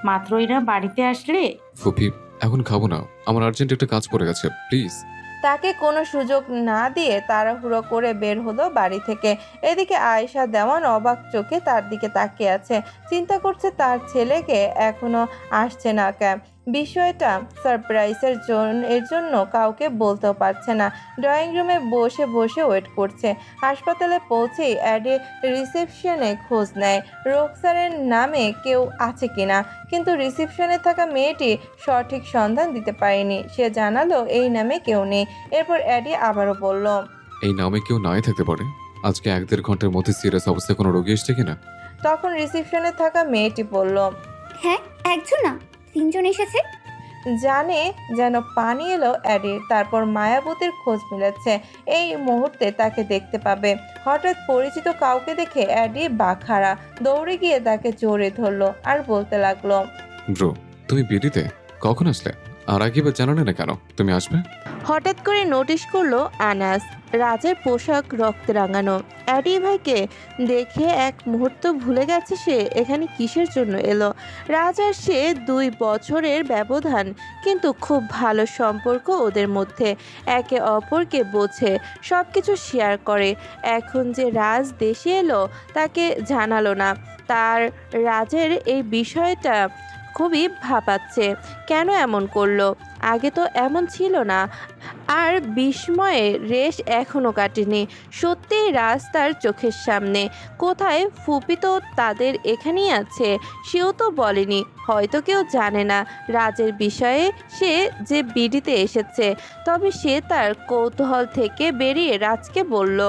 মাত্রই না বাড়িতে আসলে। ফুপি, এখন খাবো না, আমার আর্জেন্ট একটা কাজ পড়ে গেছে, প্লিজ। তাকে কোনো সুযোগ না দিয়ে তাড়াহুড়ো করে বের হলো বাড়ি থেকে। এদিকে আয়েশা দেওয়ান অবাক চোখে তার দিকে তাকিয়ে আছে। চিন্তা করছে তার ছেলেকে এখনো আসছে না কেন। বিষয়টা এর জন্য কাউকে বলতেও পারছে না। ড্রয়িং রুমে বসে বসে ওয়েট করছে। হাসপাতালে পৌঁছেই অ্যাডে রিসেপশনে খোঁজ নেয় রোকসারের নামে কেউ আছে কিনা, কিন্তু রিসেপশনে থাকা মেয়েটি সঠিক সন্ধান দিতে পারেনি। সে জানালো এই নামে কেউ নেই। এরপর অ্যাডি আবারও বলল, এই নামে কেউ নাই থাকতে পারে। আজকে 1-1.5 ঘন্টার মধ্যে সিরিয়াস অবস্থায় কোনো রোগী এসছে কিনা? তখন রিসেপশনে থাকা মেয়েটি বলল, হ্যাঁ, একজন না, 3 জন এসেছে। জানে যেন পানি এলো অ্যাডির। তারপর মায়াবতীর খোঁজ মিলেছে, এই মুহূর্তে তাকে দেখতে পাবে। হঠাৎ পরিচিত কাউকে দেখে অ্যাডি বাখারা দৌড়ে গিয়ে তাকে জড়িয়ে ধরলো আর বলতে লাগলো, ব্রো, তুমি বিডিতে কখন আসলে? আর আগে বা জানালে না কেন তুমি আসবে? হঠাৎ করে নোটিশ করলো আনাস। রাজের পোশাক রক্তে রাঙানো। অ্যাডি ভাইকে দেখে এক মুহূর্ত ভুলে গেছে সে এখানে কিসের জন্য এলো। রাজ আর সে 2 বছরের ব্যবধান, কিন্তু খুব ভালো সম্পর্ক ওদের মধ্যে। একে অপরকে বোঝে, সব কিছু শেয়ার করে। এখন যে রাজ দেশে এলো তাকে জানালো না। তার রাজের এই বিষয়টা খুবই ভাবাচ্ছে। কেন এমন করলো? আগে তো এমন ছিল না। আর বিস্ময়ের রেশ এখনও কাটেনি। সত্যিই রাজ তার চোখের সামনে। কোথায়? ফুপি তো তাদের এখানেই আছে, সেও তো বলেনি। হয়তো কেউ জানে না রাজের বিষয়ে সে যে বিডিতে এসেছে। তবে সে তার কৌতূহল থেকে বেরিয়ে রাজকে বলল,